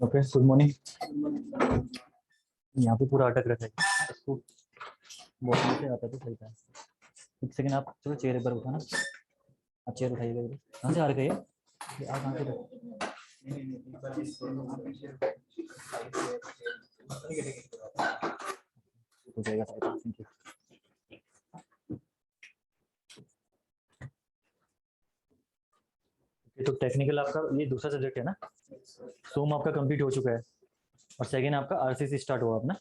Okay, good morning. यहाँ पे पूरा अटक रखा है, इसको बहुत से आता तो सही था। एक सेकंड, आप चलो चेयर पर उठाना। आप चेयर उठाइएगा। कहाँ से आ रखे हैं ये? आप कहाँ से हो जाएगा? Thank you. तो टेक्निकल आपका ये दूसरा सब्जेक्ट है ना? सोम आपका कंप्लीट हो चुका है और सेकंड आपका आरसीसी स्टार्ट हुआ अपना,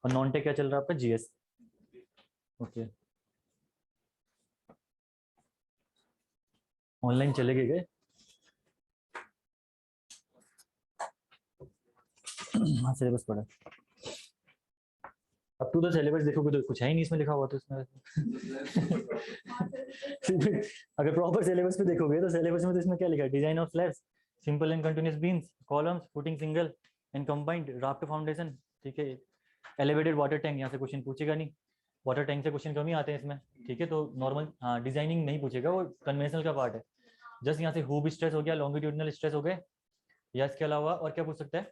और नॉन टेक क्या चल रहा है आपका? जीएस। ओके, ऑनलाइन चले गए? हाँ, सिलेबस पढ़ा। अब तू तो सिलेबस देखोगे तो कुछ है ही नहीं इसमें लिखा हुआ, तो इसमें अगर प्रॉपर सिलेबस पे देखोगे तो सिलेबस में तो इसमें क्या लिखा है? Design of slabs, simple and continuous beams, columns, footing single and combined, raft foundation. ठीक है, एलिवेटेड वाटर टैंक, यहाँ से क्वेश्चन पूछेगा नहीं, वाटर टैंक से क्वेश्चन कम ही आते हैं इसमें। ठीक है, तो नॉर्मल, हाँ, डिजाइनिंग नहीं पूछेगा, वो कन्वेंशनल का पार्ट है। जस्ट यहाँ से हूब स्ट्रेस हो गया, लॉन्गिट्यूडनल स्ट्रेस हो गए, या इसके अलावा और क्या पूछ सकता है?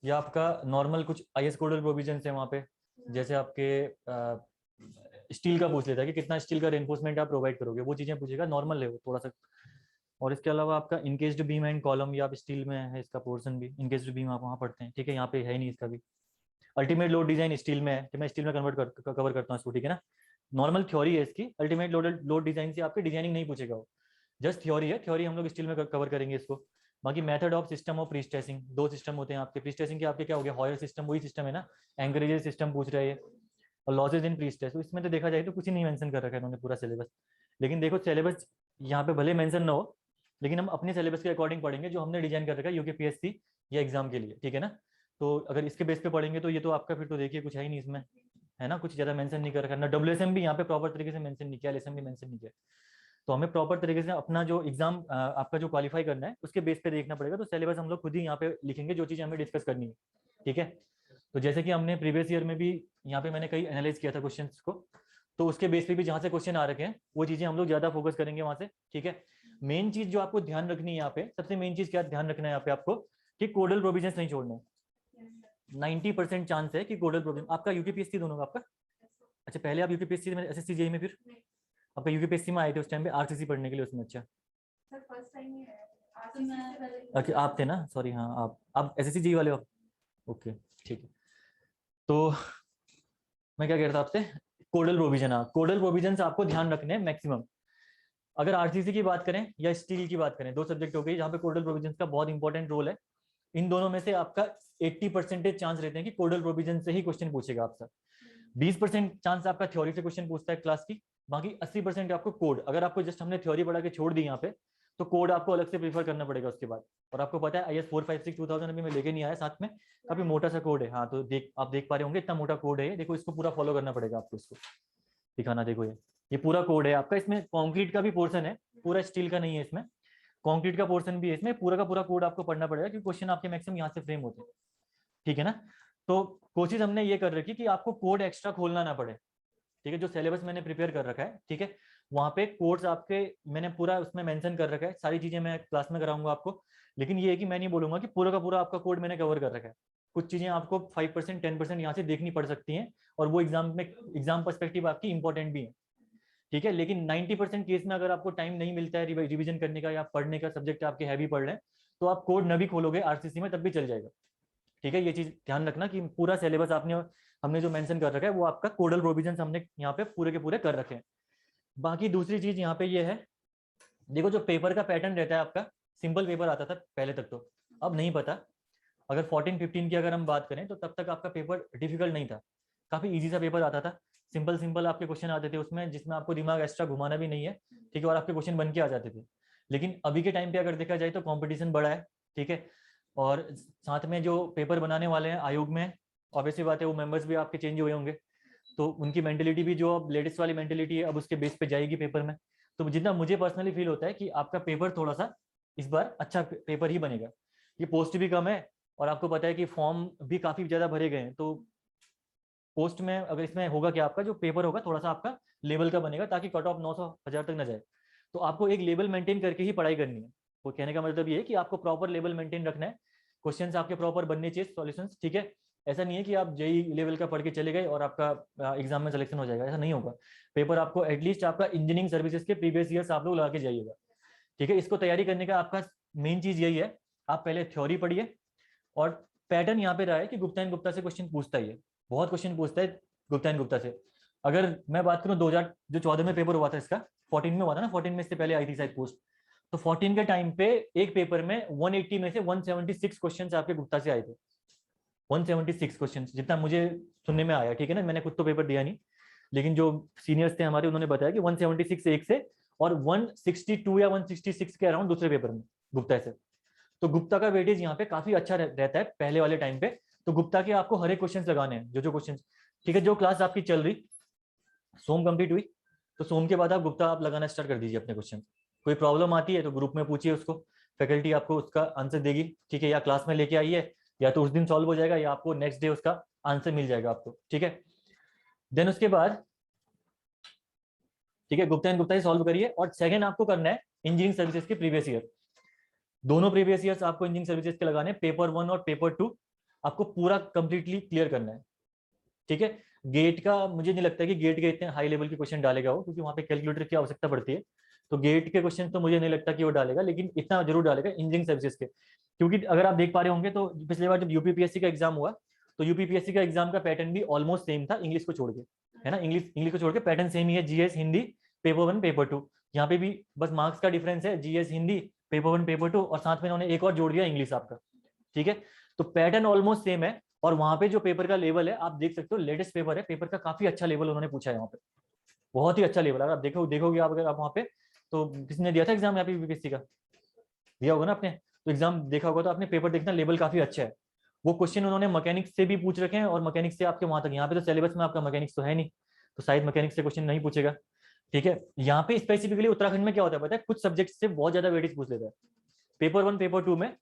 या आपका नॉर्मल कुछ आईएस कोडल प्रोविजन है वहाँ पे, जैसे आपके स्टील का पूछ लेता है कि कितना स्टील का रेनफोर्समेंट आप प्रोवाइड करोगे, वो चीजें पूछेगा, नॉर्मल है वो थोड़ा सा। और इसके अलावा आपका इनकेस्ड बीम एंड कॉलम, या आप स्टील में है इसका पोर्शन भी, इनकेस्ड बीम आप वहाँ पढ़ते हैं। ठीक है, यहाँ पे है नहीं इसका भी। अल्टीमेट लोड डिजाइन स्टील में है, कि मैं स्टील में कवर करता हूँ इसको। ठीक है ना, नॉर्मल थ्योरी है इसकी। अल्टीमेट लोड डिजाइन से आपके डिजाइनिंग नहीं पूछेगा वो, जस्ट थ्योरी है। थ्योरी हम लोग स्टील में कवर करेंगे इसको। बाकी method of system of prestressing, दो सिस्टम होते हैं आपके प्रीस्ट्रेसिंग के। आपके क्या हो गया? हॉयर सिस्टम, वही सिस्टम है ना, एंकरेज सिस्टम पूछ रहा है, और लॉसेज इन प्रीस्ट्रेस। तो इसमें तो देखा जाए तो कुछ ही नहीं मेंशन कर रखा है इन्होंने पूरा सिलेबस। लेकिन देखो, सिलेबस यहाँ पे भले मेंशन ना हो, लेकिन हम अपने सिलेबस के अकॉर्डिंग पढ़ेंगे जो हमने डिजाइन कर रखा है यूकेपीएससी या एग्जाम के लिए। ठीक है ना, तो अगर इसके बेस पे पढ़ेंगे तो ये तो आपका फिर तो देखिए कुछ है ही नहीं इसमें, है ना, कुछ ज्यादा मेंशन नहीं कर रखा है ना। डब्ल्यूएसएम भी यहाँ पे प्रॉपर तरीके से मेंशन नहीं किया, एलएसएम भी मेंशन नहीं किया। तो हमें प्रॉपर तरीके से अपना जो एग्जाम आपका जो क्वालिफाई करना है उसके बेस पे देखना पड़ेगा। तो सिलेबस हम लोग खुद ही यहाँ पे लिखेंगे जो चीजें हमें डिस्कस करनी है। ठीक है, तो जैसे कि हमने प्रीवियस ईयर में भी यहाँ पे मैंने कई एनालाइज किया था क्वेश्चन को, तो उसके बेस पे भी जहाँ से क्वेश्चन आ रखे हैं वो चीजें हम लोग ज्यादा फोकस करेंगे वहां से। ठीक है, मेन चीज जो आपको ध्यान रखनी है यहाँ पे, सबसे मेन चीज क्या ध्यान रखना है यहाँ पे आपको, कि कोडल प्रोविजन नहीं छोड़ना है। 90% चांस है कि कोडल प्रोविजन आपका यूकेपीएससी दोनों का आपका। अच्छा, पहले आप यूकेपीएससी में, एसएससी जेई में, फिर आपका यूकेपीएससी में आए थे उस टाइम पे आरसीसी पढ़ने के लिए उसमें? अच्छा, अच्छा आप थे ना, सॉरी। हाँ, आप एसएससी जेई वाले हो। ओके, ठीक है। तो मैं क्या कह रहा था आपसे, कोडल प्रोविजन। हाँ, कोडल प्रोविजन आपको ध्यान रखने हैं मैक्सिमम। अगर आरसीसी की बात करें या स्टील की बात करें, दो सब्जेक्ट हो गए जहाँ पे कोडल प्रोविजन का बहुत इंपॉर्टेंट रोल है। इन दोनों में से आपका 80% चांस रहते हैं कि कोडल प्रोविजन से ही क्वेश्चन पूछेगा आपसे। 20% चांस आपका थ्योरी से क्वेश्चन पूछता है क्लास की, बाकी 80% आपको कोड। अगर आपको जस्ट हमने थ्योरी पढ़ा के छोड़ दी यहाँ पे, तो कोड आपको अलग से प्रीफर करना पड़ेगा उसके बाद। और आपको पता है IS 456-2000 अभी मैं लेके नहीं आया साथ में, काफी मोटा सा कोड है। हाँ, तो आप देख पा रहे होंगे इतना मोटा कोड है। देखो, इसको पूरा फॉलो करना पड़ेगा आपको, इसको दिखाना। देखो, ये पूरा कोड है आपका। इसमें कॉन्क्रीट का भी पोर्शन है, पूरा स्टील का नहीं है इसमें, कॉन्क्रीट का पोर्शन भी है इसमें। पूरा का पूरा कोड आपको पढ़ना पड़ेगा क्योंकि क्वेश्चन आपके मैक्सिमम यहाँ से फ्रेम होते हैं। ठीक है ना, तो कोशिश हमने ये कर रखी कि आपको कोड एक्स्ट्रा खोलना ना पड़े। ठीक है, जो सिलेबस मैंने प्रिपेयर कर रखा है, ठीक है, वहां पे कोड्स आपके मैंने पूरा उसमें मेंशन कर रखा है। सारी चीजें मैं क्लास में कराऊंगा आपको, लेकिन ये है कि मैं नहीं बोलूंगा कि पूरा का पूरा आपका कोड मैंने कवर कर रखा है। कुछ चीजें आपको 5% 10% यहाँ से देखनी पड़ सकती हैं, और वो एग्जाम पर्सपेक्टिव आपकी इंपॉर्टेंट भी है। ठीक है, लेकिन 90% केस में अगर आपको टाइम नहीं मिलता है रिविजन करने का या पढ़ने का, सब्जेक्ट आपके हैवी पढ़ रहे हैं, तो आप कोड न भी खोलोगे आरसीसी में तब भी चल जाएगा। ठीक है, ये चीज ध्यान रखना कि पूरा सिलेबस हमने जो मेंशन कर रखा है वो आपका कोडल प्रोविजन हमने यहाँ पे पूरे के पूरे कर रखे हैं। बाकी दूसरी चीज यहाँ पे ये है, देखो जो पेपर का पैटर्न रहता है आपका, सिंपल पेपर आता था पहले तक, तो अब नहीं पता। अगर 14-15 की अगर हम बात करें तो तब तक आपका पेपर डिफिकल्ट नहीं था, काफी इजी सा पेपर आता था। सिंपल सिंपल आपके क्वेश्चन आते थे उसमें, जिसमें आपको दिमाग एक्स्ट्रा घुमाना भी नहीं है। ठीक है, और आपके क्वेश्चन बन के आ जाते थे। लेकिन अभी के टाइम पे अगर देखा जाए तो कंपटीशन बढ़ा है। ठीक है, और साथ में जो पेपर बनाने वाले हैं आयोग में, ऑब्वियसली बात है वो मेंबर्स भी आपके चेंज हुए होंगे, तो उनकी मेंटेलिटी भी जो अब लेटेस्ट वाली मेंटेलिटी है अब उसके बेस पे जाएगी पेपर में। तो जितना मुझे पर्सनली फील होता है कि आपका पेपर थोड़ा सा इस बार अच्छा पेपर ही बनेगा। ये पोस्ट भी कम है, और आपको पता है कि फॉर्म भी काफी ज्यादा भरे गए हैं, तो पोस्ट में अगर इसमें होगा कि आपका जो पेपर होगा थोड़ा सा आपका लेवल का बनेगा, ताकि कट ऑफ 900-1000 तक ना जाए। तो आपको एक लेवल मेंटेन करके ही पढ़ाई करनी है। वो कहने का मतलब ये है कि आपको प्रॉपर लेवल मेंटेन रखना है। क्वेश्चंस आपके प्रॉपर बनने चाहिए, सॉल्यूशंस, ठीक है। ऐसा नहीं है कि आप जेई लेवल का पढ़ के चले गए और आपका एग्जाम में सिलेक्शन हो जाएगा, ऐसा नहीं होगा। पेपर आपको एटलीस्ट आपका इंजीनियरिंग सर्विसेज के प्रीवियस ईयर्स आप लोग लगा के जाइएगा, ठीक है। इसको तैयारी करने का आपका मेन चीज यही है, आप पहले थ्योरी पढ़िए, और पैटर्न यहाँ पे रहा है कि गुप्ता एंड गुप्ता से क्वेश्चन पूछता ही है, बहुत क्वेश्चन पूछता है गुप्ता एंड गुप्ता से। अगर मैं बात करूँ 2014 में पेपर हुआ था इसका, 14 में हुआ था ना, 14 में इससे पहले आई थी शायद पोस्ट, तो 14 के टाइम पे एक पेपर में 180 में से 176 क्वेश्चंस आपके गुप्ता से आए थे। 176 क्वेश्चंस, जितना मुझे सुनने में आया, ठीक है ना, मैंने खुद तो पेपर दिया नहीं, लेकिन जो सीनियर्स थे हमारे उन्होंने बताया कि 176 एक से, और 162 या 166 के अराउंड दूसरे पेपर में गुप्ता से। तो गुप्ता का वेटेज यहाँ पे काफी अच्छा रहता है पहले वाले टाइम पे। तो गुप्ता के आपको हर एक क्वेश्चन लगाने हैं, जो क्वेश्चन, ठीक है। जो क्लास आपकी चल रही, सोम कंप्लीट हुई, तो सोम के बाद आप गुप्ता आप लगाना स्टार्ट कर दीजिए अपने क्वेश्चन। कोई प्रॉब्लम आती है तो ग्रुप में पूछिए उसको, फैकल्टी आपको उसका आंसर देगी, ठीक है। या क्लास में लेके आइए, या तो उस दिन सॉल्व हो जाएगा, या आपको नेक्स्ट डे उसका आंसर मिल जाएगा आपको, ठीक है। देन उसके बाद, ठीक है, Gupta and Gupta he solve करिए। और सेकंड आपको करना है इंजीनियरिंग सर्विसेज के प्रीवियस ईयर, दोनों प्रीवियस ईयर्स आपको इंजीनियरिंग सर्विसेज के लगाने, पेपर 1 और पेपर 2 आपको पूरा कंप्लीटली क्लियर करना है, ठीक है। गेट का मुझे नहीं लगता कि गेट के इतने हाई लेवल के क्वेश्चन डालेगा वो, क्योंकि वहाँ पे कैलकुलेटर की आवश्यकता पड़ती है, तो गेट के क्वेश्चन तो मुझे नहीं लगता कि वो डालेगा, लेकिन इतना जरूर डालेगा इंजीनियरिंग सर्विसेज के। क्योंकि अगर आप देख पा रहे होंगे तो पिछले बार जब यूपीपीएससी का एग्जाम हुआ, तो यूपीपीएससी का एग्जाम का पैटर्न भी ऑलमोस्ट सेम था, इंग्लिश को छोड़ के, है ना, इंग्लिश को छोड़ के पैटर्न सेम ही है, जीएस हिंदी पेपर 1 पेपर 2। यहाँ पे भी बस मार्क्स का डिफरेंस है, जीएस हिंदी पेपर 1 पेपर 2, और साथ में उन्होंने एक और जोड़ दिया इंग्लिश आपका, ठीक है। तो पैटर्न ऑलमोस्ट सेम है, और वहां पे जो पेपर का लेवल है आप देख सकते हो, लेटेस्ट पेपर है, पेपर का काफी अच्छा लेवल उन्होंने पूछा है वहाँ पे, बहुत ही अच्छा लेवल। अगर आप देखोगे आप, अगर आप वहाँ पे, तो किसने दिया था एग्जाम यहाँ पे यूपीएससी का, दिया होगा ना आपने, तो एग्जाम देखा होगा तो आपने पेपर देखना, लेवल काफी अच्छा है। वो क्वेश्चन उन्होंने मैकेनिक्स से भी पूछ रखे हैं, और मैकेनिक्स से आपके वहां तक, यहाँ पे तो सिलेबस में आपका मैकेनिक्स तो है नहीं, तो शायद मैकेनिक्स से क्वेश्चन नहीं पूछेगा, ठीक है। यहाँ पे स्पेसिफिकली उत्तराखंड में क्या होता है पता है, कुछ सब्जेक्ट से बहुत ज्यादा वेटेज पूछ लेता है। पेपर 1 पेपर 2 में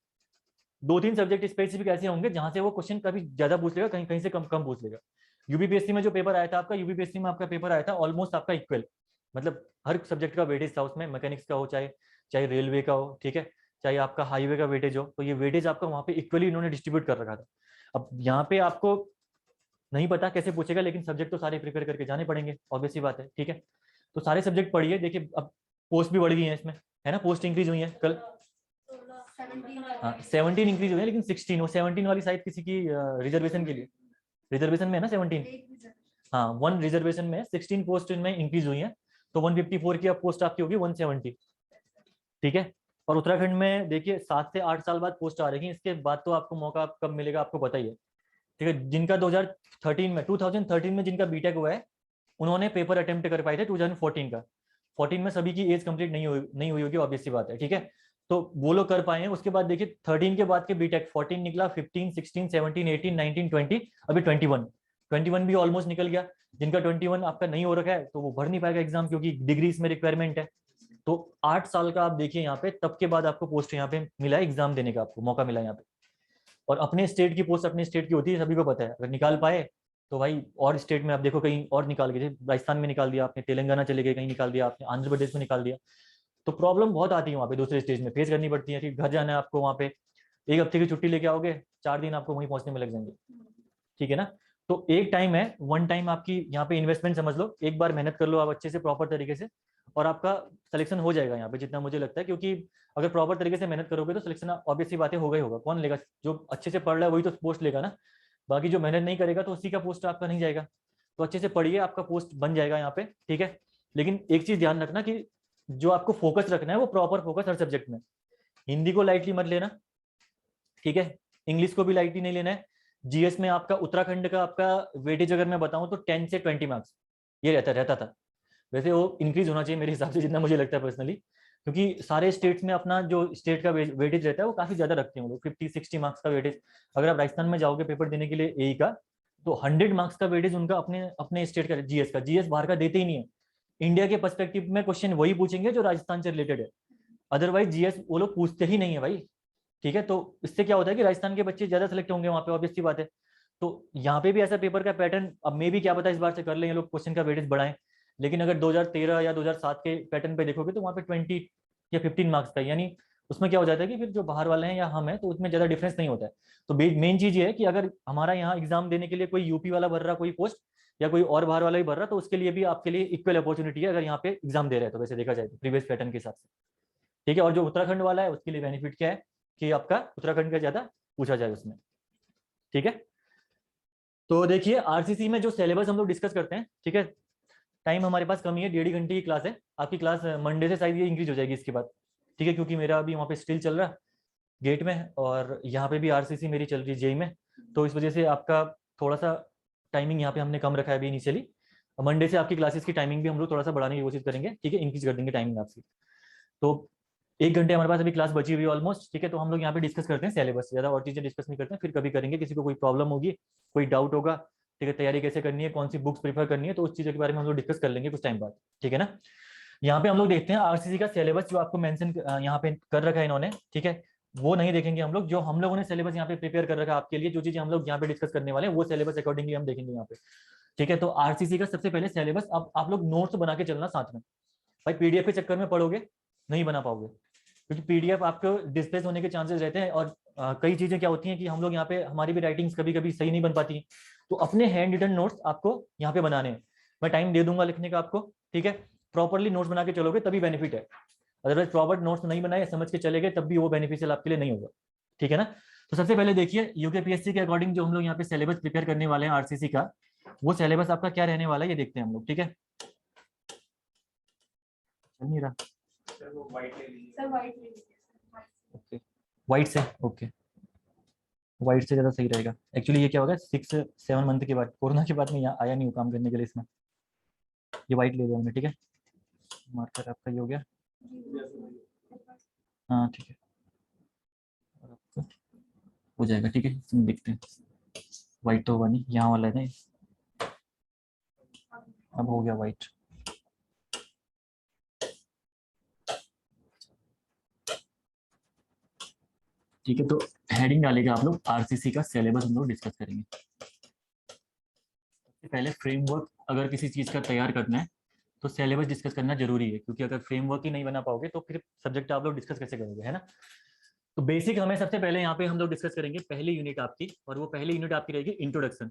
2-3 सब्जेक्ट स्पेसिफिक ऐसे होंगे जहां से वो क्वेश्चन कभी ज्यादा पूछ लेगा, कहीं कहीं से कम कम पूछ लेगा। यूपीपीएससी में जो पेपर आया था आपका, यूपीपीएससी में आपका पेपर आया था ऑलमोस्ट आपका इक्वल, मतलब हर सब्जेक्ट का वेटेज था उसमें, मैकेनिक्स का हो चाहे चाहे रेलवे का हो, ठीक है, चाहे आपका हाईवे का वेटेज हो, तो ये वेटेज आपका वहाँ पे इक्वली इन्होंने डिस्ट्रीब्यूट कर रखा था। अब यहाँ पे आपको नहीं पता कैसे पूछेगा, लेकिन सब्जेक्ट तो सारे प्रिपेयर करके जाने पड़ेंगे, ऑब्वियस सी बात है, ठीक है। तो सारे सब्जेक्ट पढ़िए, देखिए अब पोस्ट भी बढ़ गई है इसमें, है ना, पोस्ट इंक्रीज हुई है कल, हाँ 17 इंक्रीज हुई है, लेकिन 16, वो 17 वाली शायद किसी की रिजर्वेशन के लिए, रिजर्वेशन में है ना 17, हाँ 1 रिजर्वेशन में 16 पोस्ट इनमें इंक्रीज हुई है, तो 154 की अब पोस्ट आपकी होगी 170, ठीक है। और उत्तराखंड में देखिए 7 से 8 साल बाद पोस्ट आ रही है, इसके बाद तो आपको मौका कब मिलेगा आपको पता ही है, ठीक है। जिनका 2013 में जिनका बीटेक हुआ है, उन्होंने पेपर अटेम्प्ट कर पाए थे 2014 का, 14 में सभी की एज कंप्लीट नहीं हुई होगी, ऑब्वियस सी बात है, ठीक है। तो वो लोग कर पाए हैं। उसके बाद देखिए 13 के बाद के बीटेक 14 निकला, 15 16 17 18 19 20, अभी 21 भी ऑलमोस्ट निकल गया। जिनका 21 आपका नहीं हो रखा है तो वो भर नहीं पाएगा एग्जाम, क्योंकि डिग्री इसमें रिक्वायरमेंट है। तो 8 साल का आप देखिए यहाँ पे, तब के बाद आपको पोस्ट यहाँ पे मिला है, एग्जाम देने का आपको मौका मिला यहाँ पे। और अपने स्टेट की पोस्ट अपने स्टेट की होती है, सभी को पता है, अगर निकाल पाए तो भाई और स्टेट में आप देखो कहीं और निकाल के, राजस्थान में निकाल दिया आपने, तेलंगाना चले गए कहीं निकाल दिया आपने, आंध्र प्रदेश में निकाल दिया, तो प्रॉब्लम बहुत आती है वहाँ पे, दूसरे स्टेज में फेस करनी पड़ती है। ठीक, घर जाना है आपको, वहाँ पे 1 हफ्ते की छुट्टी लेके आओगे, 4 दिन आपको वहीं पहुंचने में लग जाएंगे, ठीक है ना। तो एक टाइम है, वन टाइम आपकी यहाँ पे इन्वेस्टमेंट समझ लो, एक बार मेहनत कर लो आप अच्छे से प्रॉपर तरीके से, और आपका सिलेक्शन हो जाएगा यहाँ पे, जितना मुझे लगता है। क्योंकि अगर प्रॉपर तरीके से मेहनत करोगे तो सिलेक्शन ऑब्वियस सी बातें होगा ही होगा। कौन लेगा, जो अच्छे से पढ़ रहा है वही तो पोस्ट लेगा ना, बाकी जो मेहनत नहीं करेगा तो उसी का पोस्ट आपका नहीं जाएगा। तो अच्छे से पढ़िए, आपका पोस्ट बन जाएगा यहाँ पे, ठीक है। लेकिन एक चीज ध्यान रखना कि जो आपको फोकस रखना है वो प्रॉपर फोकस हर सब्जेक्ट में, हिंदी को लाइटली मत लेना, ठीक है, इंग्लिश को भी लाइटली नहीं लेना है। जीएस में आपका उत्तराखंड का आपका वेटेज अगर मैं बताऊं तो 10 से 20 मार्क्स ये रहता था। वैसे वो इंक्रीज होना चाहिए मेरे हिसाब से, जितना मुझे लगता है पर्सनली, क्योंकि सारे स्टेट्स में अपना जो स्टेट का वेटेज रहता है वो काफी ज्यादा रखते हैं वो लोग, 50-60 मार्क्स का वेटेज। अगर आप राजस्थान में जाओगे पेपर देने के लिए एई का, तो 100 मार्क्स का वेटेज उनका अपने अपने स्टेट का जीएस का, जीएस बाहर का देते ही नहीं है। इंडिया के पर्सपेक्टिव में क्वेश्चन वही पूछेंगे जो राजस्थान से रिलेटेड है, अदरवाइज जीएस वो लोग पूछते ही नहीं है भाई, ठीक है। तो इससे क्या होता है कि राजस्थान के बच्चे ज्यादा सेलेक्ट होंगे वहाँ पे, ऑब्वियस सी बात है। तो यहाँ पे भी ऐसा पेपर का पैटर्न, अब मे भी क्या पता इस बार से कर लें ये लोग, क्वेश्चन का वेटेज बढ़ाएं। लेकिन अगर 2013 या 2007 के पैटर्न पे देखोगे तो वहाँ पे 20 या 15 मार्क्स का, यानी उसमें क्या हो जाता है कि फिर जो बाहर वाले हैं या हम हैं तो उसमें ज़्यादा डिफरेंस नहीं होता है। तो मेन चीज़ ये है कि अगर हमारा यहाँ एग्जाम देने के लिए कोई यूपी वाला भर रहा कोई पोस्ट या कोई और बाहर वाला भी भर रहा, तो उसके लिए भी आपके लिए इक्वल अपॉर्चुनिटी है अगर यहाँ पे एग्जाम दे रहे हैं तो, वैसे देखा जाए तो प्रीवियस पैटर्न के हिसाब से। ठीक है, और जो उत्तराखंड वाला है उसके लिए बेनिफिट क्या है कि आपका उत्तराखंड का ज़्यादा पूछा जाए उसमें। ठीक है, तो देखिए आरसीसी में जो सिलेबस हम लोग डिस्कस करते हैं, ठीक है, टाइम हमारे पास कमी है, 1.5 घंटे की क्लास है आपकी। क्लास मंडे से शायद ये इंक्रीज हो जाएगी इसके बाद, ठीक है, क्योंकि मेरा अभी वहाँ पे स्टिल चल रहा है गेट में, और यहाँ पे भी आरसीसी मेरी चल रही है जेई में, तो इस वजह से आपका थोड़ा सा टाइमिंग यहाँ पे हमने कम रखा है अभी इनिशियली। मंडे से आपकी क्लासेस की टाइमिंग भी हम लोग थोड़ा सा बढ़ाने की कोशिश करेंगे, ठीक है, इंक्रीज कर देंगे टाइमिंग आपकी। तो 1 घंटे हमारे पास अभी क्लास बची हुई है ऑलमोस्ट, ठीक है, तो हम लोग यहाँ पे डिस्कस करते हैं सिलेबस, ज़्यादा और चीज़ें डिस्कस नहीं करते हैं, फिर कभी करेंगे, किसी को कोई प्रॉब्लम होगी, कोई डाउट होगा, ठीक है, तैयारी कैसे करनी है, कौन सी बुक्स प्रीफर करनी है, तो उस चीज़ों के बारे में हम लोग डिस्कस कर लेंगे कुछ टाइम बाद, ठीक है ना। यहाँ पे हम लोग देखते हैं आरसीसी का सिलेबस जो आपको मेंशन यहाँ पे कर रखा है इन्होंने, ठीक है, वो नहीं देखेंगे हम लोग, जो हम लोगों ने सिलेबस यहाँ पे प्रिपेयर कर रखा है आपके लिए, जो चीजें हम लोग यहाँ पे डिस्कस करने वाले हैं वो सिलेबस अकॉर्डिंगली हम देखेंगे यहाँ पे, ठीक है। तो आरसीसी का सबसे पहले सिलेबस, अब आप लोग नोट्स बना के चलना साथ में, भाई पीडीएफ के चक्कर में पढ़ोगे नहीं बना पाओगे, क्योंकि पीडीएफ आपको डिस्प्लेस होने के चांसेस रहते हैं, और कई चीजें क्या होती हैं कि हम लोग यहाँ पे हमारी भी राइटिंग्स कभी कभी सही नहीं बन पाती, तो अपने हैंड रिटन नोट्स आपको यहाँ पे बनाने हैं, मैं टाइम दे दूंगा लिखने का आपको, ठीक है, प्रॉपरली नोट्स बना के चलोगे तभी बेनिफिट है, अदरवाइज प्रॉपर नोट्स नहीं बनाए समझ के चले गए तब भी वो बेनिफिशियल आपके लिए नहीं होगा, ठीक है ना। तो सबसे पहले देखिए यूकेपीएससी के अकॉर्डिंग जो हम लोग यहाँ पे सिलेबस प्रिपेयर करने वाले हैं आरसीसी का, वो सिलेबस आपका क्या रहने वाला है ये देखते हैं हम लोग, ठीक है। चल नहीं रहा ओके, वाइट से, ओके, वाइट से ज़्यादा सही रहेगा। एक्चुअली ये क्या होगा 6-7 मंथ के बाद, कोरोना के बाद में यहाँ आया नहीं हूँ काम करने के लिए इसमें, ये वाइट ले लिया हमने, ठीक है, मार्कर आपका ये हो गया, हाँ ठीक है, और आपका हो जाएगा, ठीक है, इसमें देखते हैं, वाइट तो होगा नहीं, यहाँ वाला है ना, अब हो गया वाइट। ठीक है, तो हेडिंग डालेगा आप लोग आरसीसी का सिलेबस हम लोग डिस्कस करेंगे। सबसे पहले फ्रेमवर्क अगर किसी चीज़ का तैयार करना है तो सिलेबस डिस्कस करना जरूरी है, क्योंकि अगर फ्रेमवर्क ही नहीं बना पाओगे तो फिर सब्जेक्ट आप लोग डिस्कस कैसे करोगे, है ना। तो बेसिक हमें सबसे पहले यहाँ पे हम लोग डिस्कस करेंगे पहली यूनिट आपकी, और वो पहली यूनिट आपकी रहेगी इंट्रोडक्शन,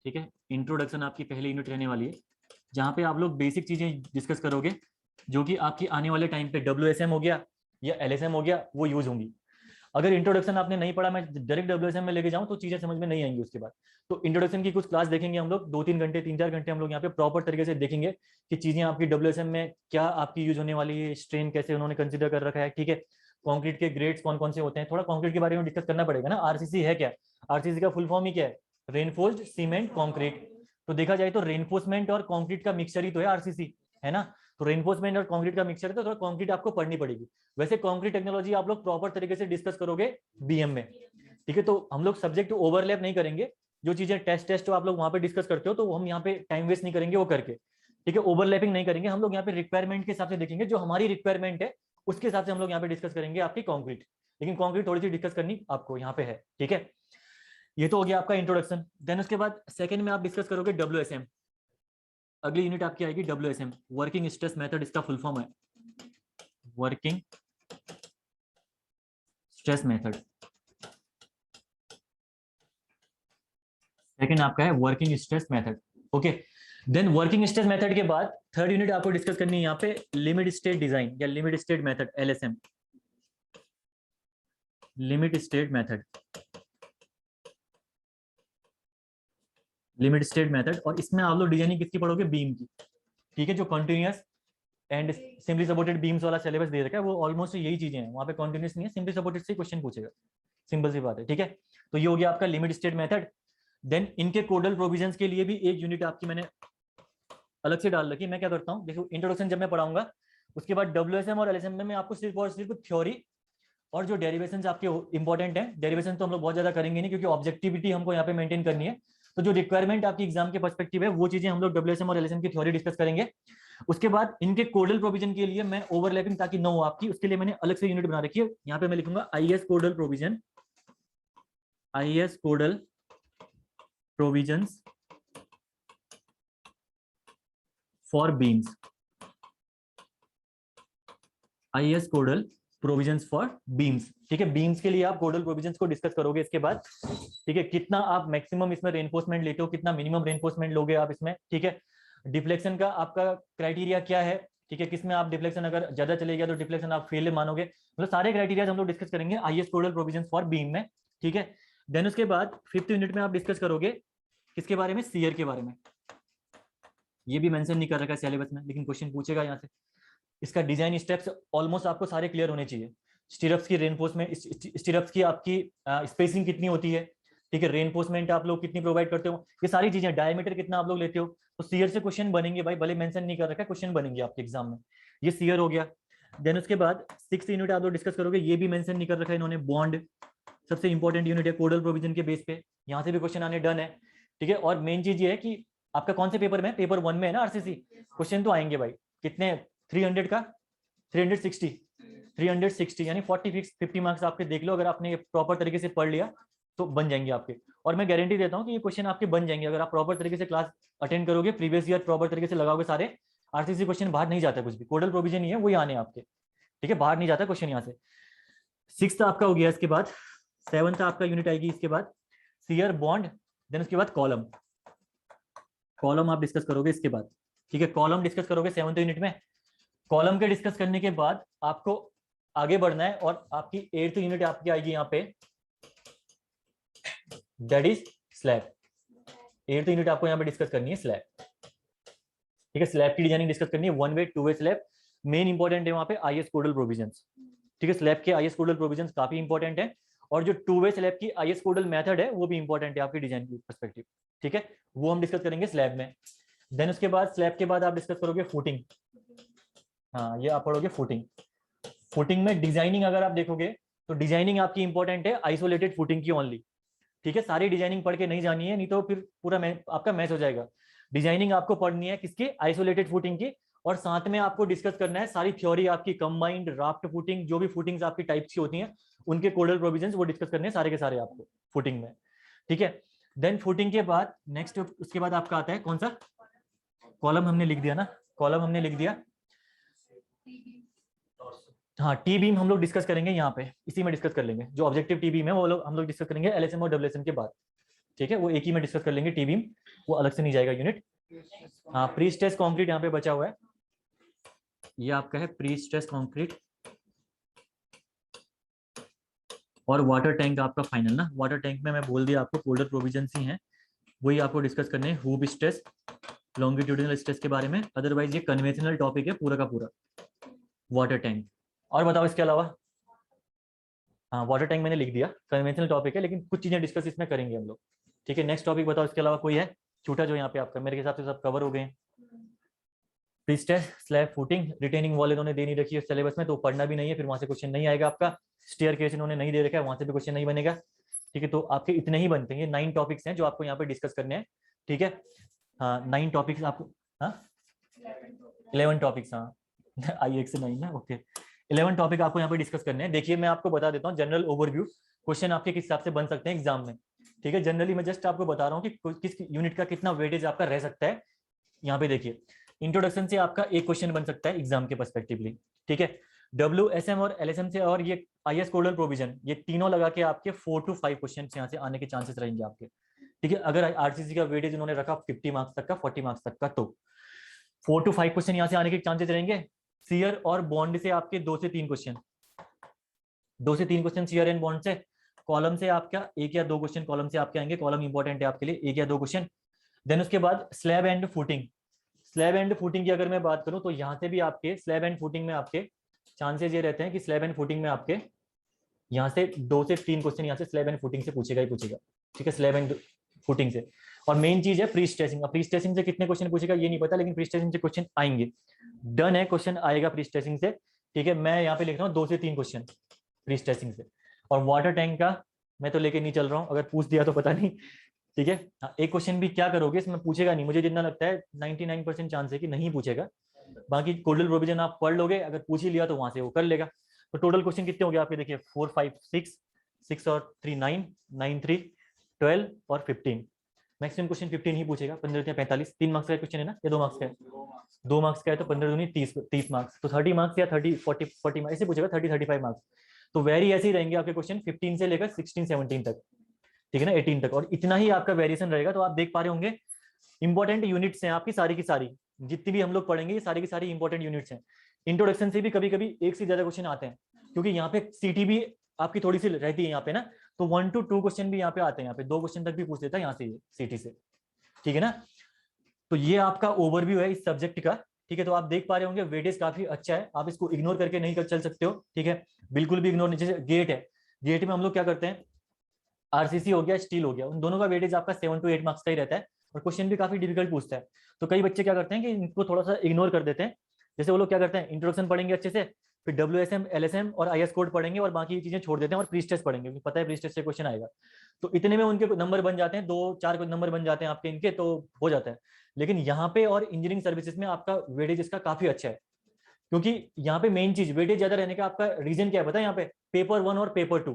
ठीक है, इंट्रोडक्शन आपकी पहली यूनिट रहने वाली है, जहाँ पे आप लोग बेसिक चीजें डिस्कस करोगे जो कि आपकी आने वाले टाइम पे डब्ल्यूएसएम हो गया या एलएसएम हो गया वो यूज होंगी। अगर इंट्रोडक्शन आपने नहीं पढ़ा, मैं डायरेक्ट डब्ल्यूएसएम में लेके जाऊं तो चीजें समझ में नहीं आएंगी उसके बाद। तो इंट्रोडक्शन की कुछ क्लास देखेंगे हम लोग, 2-3 घंटे 3-4 घंटे हम लोग यहाँ पे प्रॉपर तरीके से देखेंगे कि चीजें आपकी डब्ल्यूएसएम में क्या आपकी यूज होने वाली है, स्ट्रेन कैसे उन्होंने कंसिडर कर रखा है, ठीक है, कॉन्क्रीट के ग्रेड्स कौन कौन से होते हैं, थोड़ा कॉन्क्रीट के बारे में डिस्कस करना पड़ेगा ना। आरसीसी है क्या, आरसीसी का फुल फॉर्म ही क्या है, रेनफोर्स्ड सीमेंट कॉन्क्रीट। तो देखा जाए तो रेनफोर्समेंट और कॉन्क्रीट का मिक्सचर ही तो है आरसीसी, है ना। तो रेनफोर्समेंट और कॉन्क्रीट का मिक्सचर है, तो थोड़ा कॉन्क्रीट आपको पढ़नी पड़ेगी। वैसे कॉन्क्रीट टेक्नोलॉजी आप लोग प्रॉपर तरीके से डिस्कस करोगे बीएम में, ठीक है। तो हम लोग सब्जेक्ट ओवरलैप नहीं करेंगे, जो चीजें टेस्ट टेस्ट आप लोग वहां पे डिस्कस करते हो तो हम यहाँ पे टाइम वेस्ट नहीं करेंगे वो करके, ठीक है, ओवरलैपिंग नहीं करेंगे हम लोग, यहाँ पे रिक्वायरमेंट के हिसाब से देखेंगे, जो हमारी रिक्वायरमेंट है उसके हिसाब से हम लोग यहाँ पे डिस्कस करेंगे आपकी कॉन्क्रीट, लेकिन कॉन्क्रीट थोड़ी सी डिस्कस करनी आपको यहाँ पे है, ठीक है। ये तो हो गया आपका इंट्रोडक्शन। देन उसके बाद सेकंड में आप डिस्कस करोगे डब्ल्यूएसएम, अगली यूनिट आपकी आएगी डब्ल्यूएसएम, वर्किंग स्ट्रेस मेथड, इसका फुल फॉर्म है वर्किंग स्ट्रेस मेथड। सेकंड आपका है working stress method, okay. Then working stress method के बाद थर्ड यूनिट आपको डिस्कस करनी है यहाँ पे लिमिट स्टेट डिजाइन या limit state method, LSM, limit state method, limit state method. और इसमें आप लोग डिजाइनिंग किसकी पढ़ोगे, बीम की, ठीक है, जो continuous and simply supported beams वाला सिलेबस दे रखा है वो ऑलमोस्ट यही चीजें हैं, वहां पे कंटिन्यूअस नहीं है, सिंपली सपोर्टेड से क्वेश्चन पूछेगा, सिंपल सी बात है, ठीक है। तो ये हो गया आपका लिमिट स्टेट मेथड। देन इनके कोडल प्रोविजंस के लिए भी एक यूनिट आपकी मैंने अलग से डाल रखी। मैं क्या करता हूँ, देखो इंट्रोडक्शन जब मैं पढ़ाऊंगा उसके बाद डब्ल्यूएसएम और एलएसएम में मैं आपको सिर्फ और सिर्फ थ्योरी और जो डेरिवेशन आपके इंपॉर्टेंट है, डेरिवेशन तो हम लोग बहुत ज्यादा करेंगे नहीं क्योंकि ऑब्जेक्टिविटी हमको यहाँ पे मेंटेन करनी है, तो जो रिक्वायरमेंट आपकी एग्जाम के पर्सपेक्टिव है वो चीजें हम लोग डब्ल्यूएसएम और एलएसएम की थ्योरी डिस्कस करेंगे। उसके बाद इनके कोडल प्रोविजन के लिए मैं ओवरलैपिंग ताकि न हो आपकी, उसके लिए मैंने अलग से यूनिट बना रखी है, यहाँ पे मैं लिखूंगा IAS codal provision, IAS codal provisions for beams, IAS codal provisions for beams, ठीक है। बीम्स के लिए आप कोडल प्रोविजंस को डिस्कस करोगे इसके बाद, ठीक है। कितना आप मैक्सिमम इसमें रेनफोर्समेंट लेते हो, कितना मिनिमम रेनफोर्समेंट लोगे आप इसमें, ठीक है। डिफ्लेक्शन का आपका क्राइटेरिया क्या है, ठीक है। किसमें आप डिफ्लेक्शन अगर ज्यादा चले गया तो डिफ्लेक्शन आप फेल मानोगे, मतलब सारे क्राइटेरिया हम लोग डिस्कस करेंगे IS codal provisions for beam में, ठीक है। देन उसके बाद 5th यूनिट में आप डिस्कस करोगे किसके बारे में, सीयर के बारे में। ये भी मेंशन नहीं कर रखा है सिलेबस में, लेकिन क्वेश्चन पूछेगा यहाँ से। इसका डिजाइन स्टेप्स ऑलमोस्ट आपको सारे क्लियर होने चाहिए। स्टिरप्स की रेनफोर्समेंट, स्टिरप्स की आपकी स्पेसिंग कितनी होती है, ठीक है। रेनफोर्समेंट आप लोग कितनी प्रोवाइड करते हो, ये सारी चीजें, डायमीटर कितना आप लोग लेते हो, तो सीयर से क्वेश्चन बनेंगे भाई, भले मेंशन नहीं कर रखा है, क्वेश्चन बनेंगे आपके एग्जाम में। ये सीयर हो गया। देन उसके बाद 6th यूनिट आप लोग डिस्कस करोगे, ये भी मेंशन नहीं कर रखा है इन्होंने, बॉन्ड सबसे इंपॉर्टेंट यूनिट है कोडल प्रोविजन के बेस पे, यहाँ से भी क्वेश्चन आने डन है, ठीक है। और मेन चीज ये है कि आपका कौन से पेपर में, पेपर 1 में है ना आरसीसी, क्वेश्चन तो आएंगे भाई। कितने, 300 का 360 यानी 50 मार्क्स आपके देख लो, अगर आपने प्रॉपर तरीके से पढ़ लिया तो बन जाएंगे आपके। और मैं गारंटी देता हूँ कि ये क्वेश्चन आपके बन जाएंगे अगर आप प्रॉपर तरीके से क्लास अटेंड करोगे, प्रीवियस ईयर प्रॉपर तरीके से लगाओगे सारे। आरसीसी क्वेश्चन बाहर नहीं जाता कुछ भी, कोडल प्रोविजन ही है वही आने आपके, ठीक है। बाहर नहीं जाता क्वेश्चन यहाँ से। 6th आपका हो गया, इसके बाद 7th आपका यूनिट आएगी, इसके बाद सीयर, बॉन्ड, देन उसके बाद कॉलम। कॉलम आप डिस्कस करोगे इसके बाद, ठीक है। कॉलम डिस्कस करोगे 7th यूनिट में। कॉलम के डिस्कस करने के बाद आपको आगे बढ़ना है और आपकी 8th यूनिट आपकी आएगी यहाँ पे, that is slab. 8th unit आपको यहाँ पे डिस्कस करनी है स्लैब, ठीक है। स्लैब की डिजाइनिंग डिस्कस करनी है, 1 वे 2 वे स्लैब। मेन इंपॉर्टेंट है वहाँ पे आईएस कोडल प्रोविजंस, ठीक है। स्लैब के आईएस कोडल प्रोविजंस काफी इंपॉर्टेंट है, और जो 2 वे स्लैब की आईएस कोडल मेथड है वो भी इंपॉर्टेंट है आपकी डिजाइन की पर्सपेक्टिव, ठीक है। वो हम डिस्कस करेंगे स्लैब में। देन उसके बाद स्लैब के बाद आप डिस्कस करोगे फुटिंग। हाँ, ये आप पढ़ोगे फुटिंग। फुटिंग में डिजाइनिंग अगर आप देखोगे तो डिजाइनिंग आपकी इंपॉर्टेंट है आइसोलेटेड फुटिंग की ओनली, ठीक है। सारी डिजाइनिंग पढ़ के नहीं जानी है, नहीं तो फिर पूरा आपका मैच हो जाएगा। डिजाइनिंग आपको पढ़नी है किसकी, आइसोलेटेड फुटिंग की, और साथ में आपको डिस्कस करना है सारी थ्योरी आपकी, कंबाइंड, राफ्ट फुटिंग, जो भी फुटिंग्स आपकी टाइप्स की होती हैं उनके कोडल प्रोविजंस वो डिस्कस करने हैं सारे के सारे आपको फुटिंग में, ठीक है। देन फुटिंग के बाद नेक्स्ट उसके बाद आपका आता है कौन सा, कॉलम हमने लिख दिया ना, कॉलम हमने लिख दिया। हाँ, टी बीम हम लोग डिस्कस करेंगे यहाँ पे, इसी में डिस्कस कर लेंगे। जो ऑब्जेक्टिव टी बीम है वो हम लोग डिस्कस करेंगे एलएसएम और डब्ल्यूएसएम के बाद, ठीक है। वो एक ही में डिस्कस कर लेंगे टी बीम, वो अलग से नहीं जाएगा यूनिट। हाँ, प्री स्ट्रेस कंक्रीट यहाँ पे बचा हुआ है, ये आपका है प्री स्ट्रेस कंक्रीट, और वाटर टैंक आपका फाइनल ना। वाटर टैंक में मैं बोल दिया आपको कोडल प्रोविजंस ही हैं, वही आपको डिस्कस करने हैं, हूप स्ट्रेस, लॉन्गिट्यूडिनल स्ट्रेस के बारे में। अदरवाइज ये कन्वेंशनल टॉपिक है पूरा का पूरा वाटर टैंक। और बताओ इसके अलावा, हाँ वाटर टैंक मैंने लिख दिया, कन्वेंशनल टॉपिक है, लेकिन कुछ चीजें डिस्कस इसमें करेंगे हम लोग, ठीक है। नेक्स्ट टॉपिक बताओ इसके अलावा कोई है छोटा जो यहाँ पे आपका, मेरे हिसाब से सब कवर हो गए। Pre stress, slab, footing, retaining wall इन्होंने दे नहीं रखी है सिलेबस में, तो पढ़ना भी नहीं है, फिर वहां से क्वेश्चन नहीं आएगा आपका। स्टेयर केस इन्होंने नहीं दे रखा है, वहां से भी क्वेश्चन नहीं बनेगा, ठीक है। तो आपके इतने ही बनते हैं, 9 टॉपिक्स हैं जो आपको यहाँ पे डिस्कस करने हैं, ठीक है। हाँ 9 टॉपिक्स आपको, हाँ 11 टॉपिक्स, हाँ आई 1 से 9 ना, ओके। 11 टॉपिक आपको यहाँ पे डिस्कस करने हैं। देखिए मैं आपको बता देता हूँ जनरल ओवरव्यू, क्वेश्चन आपके किस हिसाब से बन सकते हैं एग्जाम में, ठीक है। जनरली मैं जस्ट आपको बता रहा हूँ कि किस यूनिट का कितना वेटेज आपका रह सकता है। यहाँ पे देखिए इंट्रोडक्शन से आपका एक क्वेश्चन बन सकता है एग्जाम के पर्सपेक्टिवली, ठीक है। डब्ल्यूएसएम और एलएसएम से और ये आईएस कोडल प्रोविजन, ये तीनों लगा के आपके 4 to 5 क्वेश्चन यहाँ से आने के चांसेस रहेंगे आपके, ठीक है। अगर आरसीसी का वेटेज उन्होंने रखा 50 मार्क्स तक का, 40 मार्क्स तक का, तो 4 to 5 क्वेश्चन यहाँ से आने के चांसेस रहेंगे। सीयर और बॉन्ड से आपके 2 से 3 क्वेश्चन, 2 से 3 क्वेश्चन सीयर एंड बॉन्ड से। कॉलम से आपका 1 या 2 क्वेश्चन कॉलम से आपके आएंगे, कॉलम इंपॉर्टेंट है आपके लिए, 1 या 2 क्वेश्चन। देन उसके बाद slab and footing. Slab and footing की अगर मैं बात करूं तो यहाँ से भी आपके स्लैब एंड फुटिंग में आपके चांसेस ये रहते हैं कि स्लैब एंड फुटिंग में आपके यहाँ से 2 से 3 क्वेश्चन यहाँ से स्लैब एंड फुटिंग से पूछेगा ही पूछेगा, ठीक है, स्लैब एंड फुटिंग से। और मेन चीज है प्री स्ट्रेसिंग। अब प्री स्ट्रेसिंग से कितने क्वेश्चन पूछेगा ये नहीं पता, लेकिन प्री स्ट्रेसिंग से क्वेश्चन आएंगे, डन है, क्वेश्चन आएगा प्री स्ट्रेसिंग से, ठीक है। मैं यहाँ पे लिख रहा हूँ 2 से 3 क्वेश्चन प्री स्ट्रेसिंग से। और वाटर टैंक का मैं तो लेके नहीं चल रहा हूँ, अगर पूछ दिया तो पता नहीं, ठीक है। एक क्वेश्चन भी क्या करोगे इसमें पूछेगा नहीं, मुझे जितना लगता है 99% चांस है कि नहीं पूछेगा। बाकी कोडल प्रोविजन आप पढ़ लोगे, अगर पूछ ही लिया तो वहां से वो कर लेगा। तो टोटल क्वेश्चन कितने हो गए आपके, देखिए 4 5 6 6 और 3 9 9 3 12 और 15, मैक्सिमम क्वेश्चन 15 ही पूछेगा, 15 या 45, 3 मार्क्स का क्वेश्चन है ना, या 2 मार्क्स का है? 2 मार्क्स का है, तो 15 दूनी 30 मार्क्स, तो 30 मार्क्स या 30 40 मार्क्स ऐसे पूछेगा, 35 मार्क्स। तो वेरी ऐसे ही रहेंगे आपके क्वेश्चन 15 से लेकर 16 17 तक, ठीक है ना, 18 तक, और इतना ही आपका वेरिएशन रहेगा। तो आप देख पा रहे होंगे इंपॉर्टेंट यूनिट्स हैं आपकी सारी की सारी, जितनी भी हम लोग पढ़ेंगे ये सारी की सारी इंपॉर्टेंट यूनिट्स हैं। इंट्रोडक्शन से भी कभी कभी एक से ज्यादा क्वेश्चन आते हैं, क्योंकि यहाँ पे सीटी भी आपकी थोड़ी सी रहती है यहाँ पे ना, तो 1 to 2 क्वेश्चन भी यहाँ पे आते हैं, यहाँ पे 2 क्वेश्चन तक भी पूछ लेता है यहाँ से सीटी से, ठीक है ना। तो ये आपका ओवरव्यू है इस सब्जेक्ट का, ठीक है। तो आप देख पा रहे होंगे वेटेज काफी अच्छा है, आप इसको इग्नोर करके नहीं कर चल सकते हो, ठीक है, बिल्कुल भी इग्नोर नहीं। जैसे गेट है, गेट में हम लोग क्या करते हैं, आरसीसी हो गया, स्टील हो गया, उन दोनों का वेटेज आपका 7 to 8 मार्क्स का ही रहता है, और क्वेश्चन भी काफी डिफिकल्ट पूछता है। तो कई बच्चे क्या करते हैं कि इनको थोड़ा सा इग्नोर कर देते हैं। जैसे वो लोग क्या करते हैं, इंट्रोडक्शन पढ़ेंगे अच्छे से, फिर WSM LSM और IS कोड पढ़ेंगे और बाकी चीजें छोड़ देते हैं, और प्रीस्टेस पढ़ेंगे, क्योंकि पता है प्रीस्टेस से क्वेश्चन आएगा। तो इतने में उनके नंबर बन जाते हैं, 2-4 नंबर बन जाते हैं आपके इनके, तो हो जाता है। लेकिन यहाँ पे और इंजीनियरिंग सर्विसेज में आपका वेटेज इसका काफी अच्छा है, क्योंकि यहाँ पे मेन चीज वेटेज ज्यादा रहने का आपका रीजन क्या है पता है, यहाँ पे पेपर 1 और पेपर 2,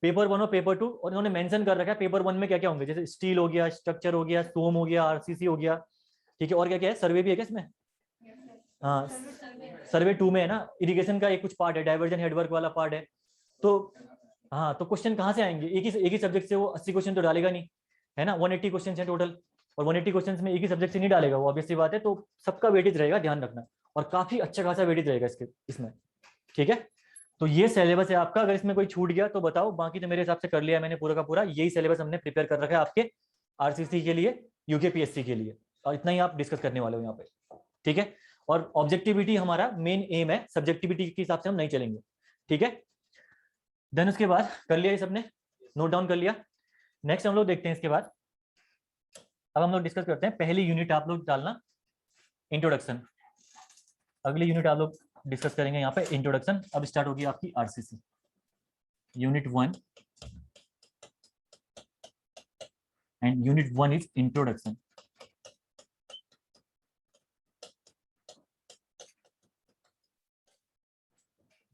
पेपर 1 और पेपर 2, और इन्होंने मेंशन कर रखा है पेपर 1 में क्या क्या होंगे, जैसे स्टील हो गया, स्ट्रक्चर हो गया, सोम हो गया, आरसीसी हो गया, ठीक है, और क्या क्या है, सर्वे भी है क्या इसमें? हाँ, सर्वे 2 में है ना, इरिगेशन का एक कुछ पार्ट है, डाइवर्जन हेडवर्क वाला पार्ट है। तो हाँ, तो क्वेश्चन कहाँ से आएंगे, एक ही सब्जेक्ट से वो 80 क्वेश्चन तो डालेगा नहीं, है ना, 180 क्वेश्चन है टोटल, और 180 क्वेश्चन में एक ही सब्जेक्ट से नहीं डालेगा वो, ऑब्वियस सी बात है। तो सबका वेटेज रहेगा, ध्यान रखना, और काफी अच्छा खासा वेटेज रहेगा इसमें, ठीक है। तो ये सिलेबस है आपका, अगर इसमें कोई छूट गया तो बताओ, बाकी तो मेरे हिसाब से कर लिया मैंने पूरा का पूरा, यही सिलेबस हमने प्रिपेयर कर रखा है आपके आरसीसी के लिए, यूकेपीएससी के लिए, और इतना ही आप डिस्कस करने वाले हो यहाँ पे, ठीक है। और ऑब्जेक्टिविटी हमारा मेन एम है, सब्जेक्टिविटी के हिसाब से हम नहीं चलेंगे, ठीक है। देन उसके बाद कर लिया ये सबने, नोट डाउन कर लिया। नेक्स्ट हम लोग देखते हैं इसके बाद, अब हम लोग डिस्कस करते हैं पहली यूनिट आप लोग डालना इंट्रोडक्शन, अगली यूनिट आप लोग डिस्कस करेंगे यहाँ पे इंट्रोडक्शन। अब स्टार्ट होगी आपकी RCC unit 1, and unit 1 is introduction.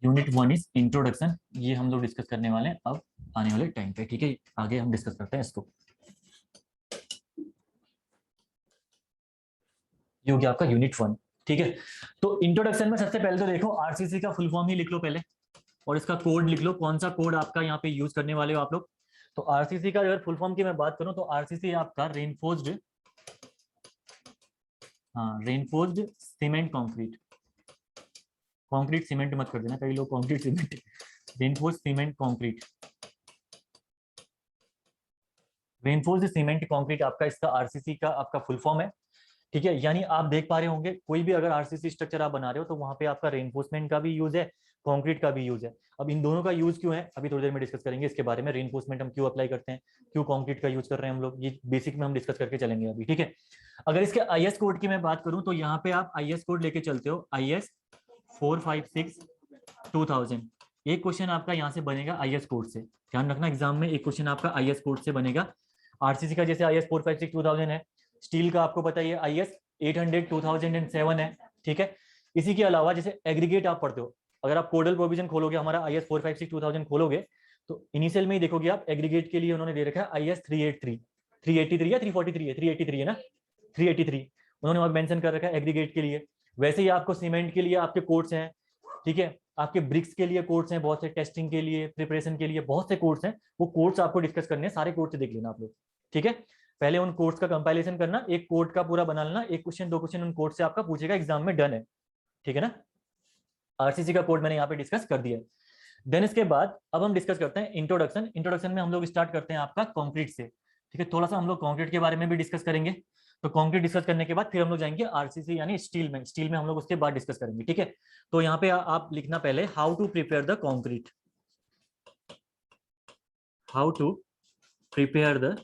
Unit 1 is introduction, ये हम लोग डिस्कस करने वाले हैं अब आने वाले टाइम पे, ठीक है। आगे हम डिस्कस करते हैं इसको। ये हो गया आपका यूनिट 1, ठीक है। तो इंट्रोडक्शन में सबसे पहले तो देखो आरसीसी का फुल फॉर्म ही लिख लो पहले, और इसका कोड लिख लो, कौन सा कोड आपका यहाँ पे यूज करने वाले हो आप लोग। तो आरसीसी का अगर फुल फॉर्म की मैं बात करूं तो आरसीसी आपका रेनफोर्स्ड, हाँ, reinforced cement concrete, concrete cement मत कर देना कई लोग, concrete cement, reinforced cement concrete, reinforced cement concrete आपका इसका आरसीसी का आपका फुल फॉर्म है, ठीक है। यानी आप देख पा रहे होंगे कोई भी अगर आरसीसी स्ट्रक्चर आप बना रहे हो तो वहां पे आपका रेनफोर्समेंट का भी यूज है, कंक्रीट का भी यूज है। अब इन दोनों का यूज क्यों है अभी थोड़ी देर में डिस्कस करेंगे इसके बारे में, रेनफोर्समेंट हम क्यों अप्लाई करते हैं, क्यों कंक्रीट का यूज कर रहे हैं हम लोग, ये बेसिक में हम डिस्कस करके चलेंगे अभी, ठीक है। अगर इसके आईएस कोड की मैं बात करूं तो यहाँ पे आप आईएस कोड लेके चलते हो, IS 456-2000, एक क्वेश्चन आपका यहाँ से बनेगा आईएस कोड से, ध्यान रखना एग्जाम में एक क्वेश्चन आपका आईएस कोड से बनेगा। आरसीसी का जैसे IS 456-2000 है, स्टील का आपको पता ही है IS 800-2007 है, ठीक है। इसी के अलावा जैसे एग्रीगेट आप पढ़ते हो, अगर आप कोडल प्रोविजन खोलोगे हमारा IS 456-2000 खोलोगे तो इनिशियल में ही देखोगे आप एग्रीगेट के लिए उन्होंने दे रखा है IS 383 या 343 है, 383 है ना, 383 उन्होंने मेंशन कर रखा है एग्रीगेट के लिए। वैसे ही आपको सीमेंट के लिए आपके कोड्स हैं, ठीक है, आपके ब्रिक्स के लिए कोड्स हैं बहुत से, टेस्टिंग के लिए, प्रिपरेशन के लिए बहुत से कोड्स हैं, वो कोड्स आपको डिस्कस करने हैं, सारे कोड्स देख लेना आप लोग, ठीक है। पहले उन कोड्स का कंपाइलेशन करना, एक कोड का पूरा बना लेना, एक क्वेश्चन 2 क्वेश्चन उन कोड से आपका पूछेगा एग्जाम में, डन है, ठीक है ना। आरसीसी का कोड मैंने यहाँ पे डिस्कस कर दिया। देन इसके बाद अब हम डिस्कस करते हैं इंट्रोडक्शन। इंट्रोडक्शन में हम लोग स्टार्ट करते हैं आपका कंक्रीट से, ठीक है, थोड़ा सा हम लोग कंक्रीट के बारे में भी डिस्कस करेंगे। तो कंक्रीट डिस्कस करने के बाद फिर हम लोग जाएंगे आरसीसी यानी स्टील में, स्टील में हम लोग उसके बाद डिस्कस करेंगे, ठीक है। तो यहाँ पे आप लिखना पहले how to prepare the concrete, how to prepare the,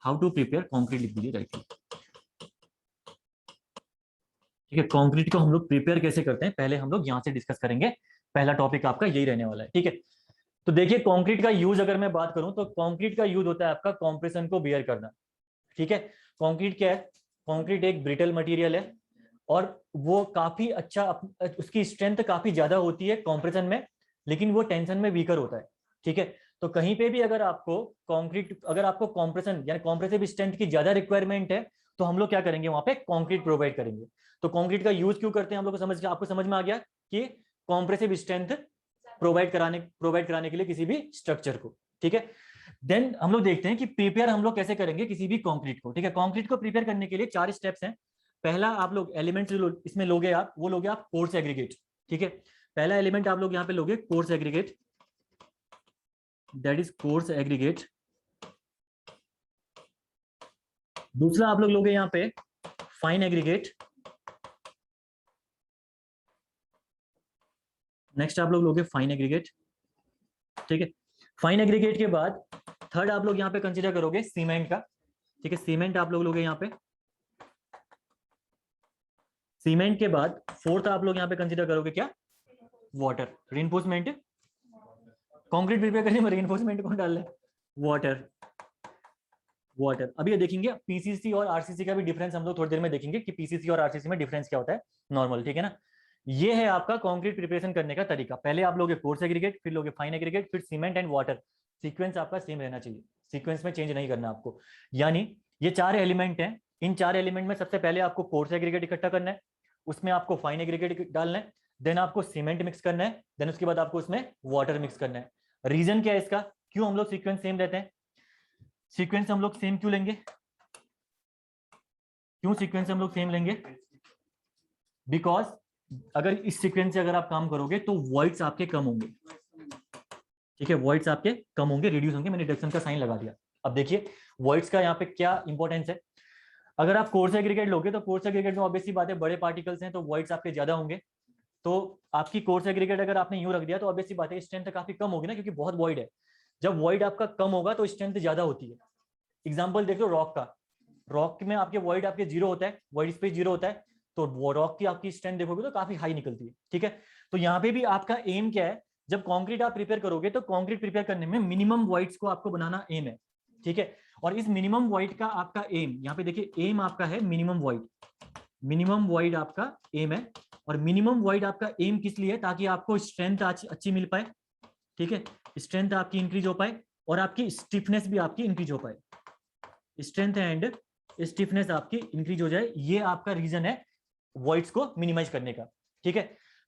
how to prepare concrete लिख दीजिए राइट, ठीक है। कंक्रीट को हम लोग प्रिपेयर कैसे करते हैं पहले हम लोग यहाँ से डिस्कस करेंगे, पहला टॉपिक आपका यही रहने वाला है, ठीक है। तो देखिए कंक्रीट का यूज अगर मैं बात करूं तो कंक्रीट का यूज होता है आपका कॉम्प्रेशन को बियर करना, ठीक है। कंक्रीट क्या है, कंक्रीट एक ब्रिटल मटेरियल है और वो काफी अच्छा, उसकी स्ट्रेंथ काफी ज्यादा होती है कॉम्प्रेशन में, लेकिन वो टेंशन में वीकर होता है, ठीक है। तो कहीं पे भी अगर आपको कंक्रीट, अगर आपको कॉम्प्रेशन यानी कॉम्प्रेसिव स्ट्रेंथ की ज्यादा रिक्वायरमेंट है तो हम लोग क्या करेंगे, वहां पे कंक्रीट प्रोवाइड करेंगे। तो कंक्रीट का यूज क्यों करते हैं हम लोग को आपको समझ में आ गया कि कॉम्प्रेसिव स्ट्रेंथ प्रोवाइड कराने के लिए किसी भी स्ट्रक्चर को। ठीक है, देन हम लोग देखते हैं कि प्रिपेयर हम लोग कैसे करेंगे किसी भी कंक्रीट को। ठीक है, कंक्रीट को प्रिपेयर करने के लिए 4 स्टेप्स हैं। पहला आप लोग एलिमेंट इसमें लोगे, आप वो लोगे आप कोर्स एग्रीगेट। ठीक है, पहला एलिमेंट आप लोग यहाँ पे लोगे coarse aggregate, that is coarse aggregate. दूसरा आप लोग लोगे यहाँ पे फाइन एग्रीगेट। नेक्स्ट आप लोग लोगे फाइन एग्रीगेट। ठीक है, फाइन एग्रीगेट के बाद थर्ड आप लोग यहाँ पे कंसीडर करोगे सीमेंट का। ठीक है, सीमेंट आप लोग लोगे यहाँ पे। सीमेंट के बाद फोर्थ आप लोग यहाँ पे कंसीडर करोगे क्या, वाटर, रीइंफोर्समेंट। कंक्रीट प्रिपेयर करने में रीइंफोर्समेंट कौन डाल रहा है, वाटर। वाटर अभी ये देखेंगे पीसीसी और आरसीसी का भी डिफरेंस हम लोग थोड़ी देर में देखेंगे कि पीसीसी और आरसीसी में डिफरेंस क्या होता है नॉर्मल। ठीक है ना, ये है आपका कंक्रीट प्रिपरेशन करने का तरीका। पहले आप लोगे कोर्स एग्रीगेट, फिर लोगे फाइन एग्रीगेट, फिर सीमेंट एंड वाटर। सीक्वेंस आपका सेम रहना चाहिए, सीक्वेंस में चेंज नहीं करना आपको। यानी ये 4 एलिमेंट हैं, इन 4 एलिमेंट में सबसे पहले आपको कोर्स एग्रीगेट इकट्ठा करना है, उसमें आपको फाइन एग्रीगेट डालना है, देन आपको सीमेंट मिक्स करना है, देन उसके बाद आपको उसमें वाटर मिक्स करना है। रीजन क्या है इसका, क्यों हम लोग सीक्वेंस सेम रहते हैं, सीक्वेंस हम लोग सेम क्यों लेंगे, क्यों सीक्वेंस हम लोग सेम लेंगे, बिकॉज अगर इस सीक्वेंस से अगर आप काम करोगे तो वॉइड्स आपके कम होंगे। ठीक है, वॉइड्स आपके कम होंगे, रिड्यूस होंगे। मैंने रिडक्शन का साइन लगा दिया। अब देखिए वॉइड्स का यहाँ पे क्या इंपॉर्टेंस है। अगर आप कोर्स एग्रीगेट लोगे तो कोर्स एग्रीगेट में ऑब्वियसली बात है बड़े पार्टिकल्स हैं तो वॉइड्स आपके ज्यादा होंगे। तो आपकी कोर्स एग्रीगेट अगर आपने यूं रख दिया तो ऑब्वियसली बात है स्ट्रेंथ काफी कम होगी ना, क्योंकि बहुत वॉइड है। जब वॉइड आपका कम होगा तो स्ट्रेंथ ज्यादा होती है। एग्जाम्पल देख लो रॉक का, रॉक में आपके वॉइड आपके 0 होता है, वॉइड स्पेस 0 होता है, तो वो रॉक की आपकी स्ट्रेंथ देखोगे तो काफी हाई निकलती है। ठीक है, तो यहाँ पे भी आपका एम क्या है, जब कंक्रीट आप प्रिपेयर करोगे तो कंक्रीट प्रिपेयर करने में मिनिमम वॉइड्स को आपको बनाना एम है। ठीक है, और इस मिनिमम वॉइड का आपका एम, यहाँ पे देखिए एम आपका है मिनिमम वॉइड, मिनिमम वॉइड आपका एम है। और मिनिमम वॉइड आपका एम किस लिए है, ताकि आपको स्ट्रेंथ अच्छी मिल पाए। ठीक है, स्ट्रेंथ आपकी इंक्रीज हो पाए और आपकी स्टिफनेस भी आपकी इंक्रीज हो पाए, स्ट्रेंथ एंड स्टिफनेस आपकी इंक्रीज हो जाए। ये आपका रीजन है वॉइड्स को मिनिमाइज करने का। ठीक है,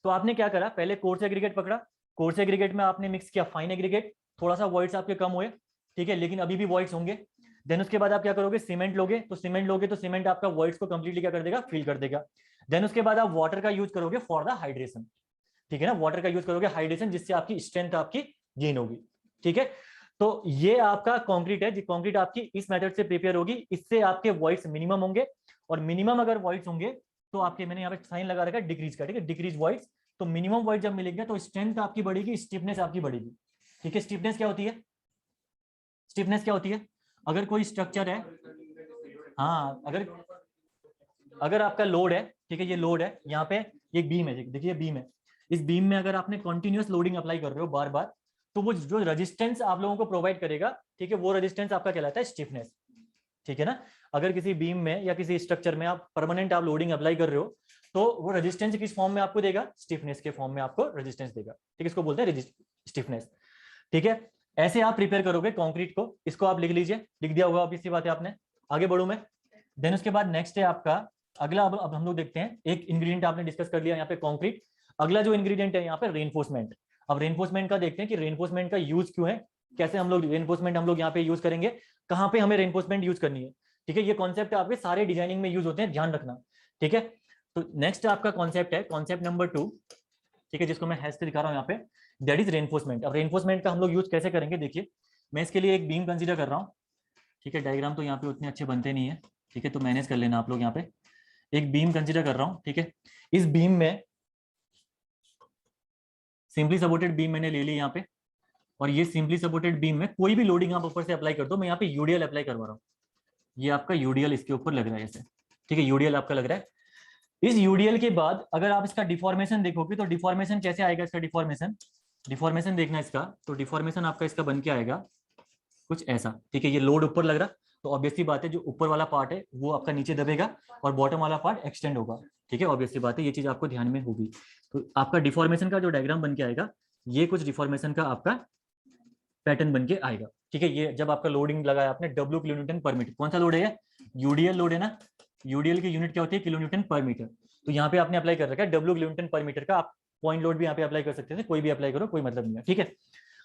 तो आपने क्या करा, पहले कोर्स एग्रीगेट पकड़ा, कोर्स एग्रीगेट में आपने मिक्स किया फाइन एग्रीगेट, थोड़ा सा वॉइड्स आपके कम हुए। ठीक है, लेकिन अभी भी वॉइड्स होंगे। देन उसके बाद आप क्या करोगे, सीमेंट लोगे, तो सीमेंट आपका वॉइड्स को कंप्लीटली क्या कर देगा, फिल कर देगा। देन उसके बाद आप वाटर का यूज करोगे फॉर द हाइड्रेशन। ठीक है ना, वाटर का यूज करोगे हाइड्रेशन, जिससे आपकी स्ट्रेंथ आपकी गेन होगी। ठीक है, तो ये आपका कंक्रीट है, जो कंक्रीट आपकी इस मेथड से प्रिपेयर होगी, इससे आपके वॉइड्स मिनिमम होंगे। और मिनिमम अगर वॉइड्स होंगे तो आपके, मैंने यहाँ पे साइन लगा रखा है डिक्रीज का। ठीक है, डिक्रीज वॉइड्स, तो मिनिमम वॉइड जब मिलेंगे तो स्ट्रेंथ आपकी बढ़ेगी, स्टिफनेस आपकी बढ़ेगी। ठीक है, स्टिफनेस क्या होती है, स्टिफनेस क्या होती है, अगर कोई स्ट्रक्चर है, हाँ अगर आपका लोड है, ठीक है ये लोड है, यहाँ पे एक बीम है, देखिए बीम है, इस बीम में अगर आपने कंटिन्यूअस लोडिंग अप्लाई कर रहे हो बार बार, तो वो जो रेजिस्टेंस आप लोगों को प्रोवाइड करेगा, ठीक है, वो रेजिस्टेंस आपका कहलाता है स्टिफनेस। ठीक है ना, अगर किसी बीम में या किसी स्ट्रक्चर में आप परमानेंट आप लोडिंग अप्लाई कर रहे हो तो वो रेजिस्टेंस किस फॉर्म में आपको देगा, स्टिफनेस के फॉर्म में आपको रेजिस्टेंस देगा। ठीक है, इसको बोलते हैं स्टिफनेस। ठीक है, ऐसे आप प्रिपेयर करोगे कंक्रीट को, इसको आप लिख लीजिए, लिख दिया होगा ऑब्वियसली बात है आपने। आगे बढ़ू मैं, देन उसके बाद नेक्स्ट है आपका अगला। अब हम लोग देखते हैं, एक इंग्रेडिएंट आपने डिस्कस कर लिया यहाँ पे कंक्रीट, अगला जो इंग्रेडिएंट है यहाँ पे रेनफोर्समेंट। अब रेनफोर्समेंट का देखते हैं कि रेनफोर्समेंट का यूज क्यों है, कैसे हम लोग रेनफोर्समेंट हम लोग यहाँ पे यूज करेंगे, कहाँ पे हमें रेनफोर्समेंट यूज करनी है। ठीक है, ये कॉन्सेप्ट आपके सारे डिजाइनिंग में यूज होते हैं, ध्यान रखना। ठीक है, तो नेक्स्ट आपका कॉन्सेप्ट है कॉन्सेप्ट नंबर 2, ठीक है, जिसको मैं हैश से दिखा रहा हूँ यहाँ पे, दैट इज रेनफोर्समेंट। अब रेनफोर्समेंट का हम लोग यूज कैसे करेंगे, देखिए मैं इसके लिए एक बीम कंसीडर कर रहा हूँ। ठीक है, डायग्राम तो यहाँ पे उतने अच्छे बनते नहीं है, ठीक है, तो मैनेज कर लेना आप लोग। यहाँ पे एक बीम कंसीडर कर रहा हूँ। ठीक है, इस बीम में सिंपली सपोर्टेड बीम मैंने ले ली यहाँ पे, और ये सिंपली सपोर्टेड बीम में कोई भी लोडिंग आप ऊपर से अप्लाई कर दो, मैं यहाँ पे यूडीएल अप्लाई करवा रहा हूँ। ये आपका यूडीएल इसके ऊपर लग रहा है ऐसे। ठीक है, यूडीएल आपका लग रहा है। इस यूडीएल के बाद अगर आप इसका डिफॉर्मेशन देखोगे तो डिफॉर्मेशन कैसे आएगा, इसका डिफॉर्मेशन देखना इसका, तो डिफॉर्मेशन आपका इसका बन के आएगा कुछ ऐसा। ठीक है, ये लोड ऊपर लग रहा, तो ऑब्वियसली बात है जो ऊपर वाला पार्ट है वो आपका नीचे दबेगा और बॉटम वाला पार्ट एक्सटेंड होगा। ठीक है, ऑब्वियसली बात है, ये चीज आपको ध्यान में होगी। तो आपका डिफॉर्मेशन का जो डायग्राम बन के आएगा, ये कुछ डिफॉर्मेशन का आपका पैटर्न बन के आएगा। ठीक है, ये जब आपका लोडिंग लगाया आपने W किलो न्यूटन पर मीटर, कौन सा लोड है, यूडीएल लोड है ना, यूडीएल की यूनिट क्या होती है, किलो न्यूटन पर मीटर। तो यहाँ पे आपने अप्लाई कर रखा है W किलो न्यूटन पर मीटर का, आप पॉइंट लोड भी यहाँ पे अप्लाई कर सकते थे, कोई भी अप्लाई करो, कोई मतलब नहीं है। ठीक है,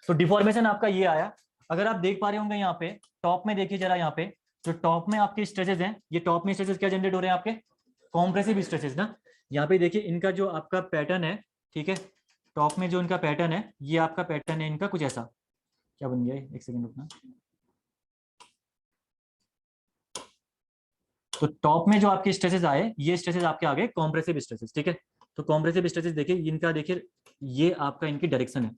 तो डिफॉर्मेशन आपका ये आया। अगर आप देख पा रहे होंगे यहाँ पे टॉप में, देखिए जरा यहाँ पे, जो टॉप में आपके स्ट्रेचेस हैं, ये टॉप में स्ट्रेचेस क्या जनरेट हो रहे हैं आपके, कॉम्प्रेसिव स्ट्रेचेस ना। यहाँ पे देखिए इनका जो आपका पैटर्न है, ठीक है, टॉप में जो इनका पैटर्न है, ये आपका पैटर्न है इनका कुछ ऐसा, क्या बन गया, एक सेकंड रुकना। तो टॉप में जो आपके स्ट्रेचेस आए, ये स्ट्रेचेस आपके आ गए कॉम्प्रेसिव स्ट्रेचेस। ठीक है, तो कॉम्प्रेसिव स्ट्रेचेस देखिए इनका, देखिए ये आपका इनकी डायरेक्शन है,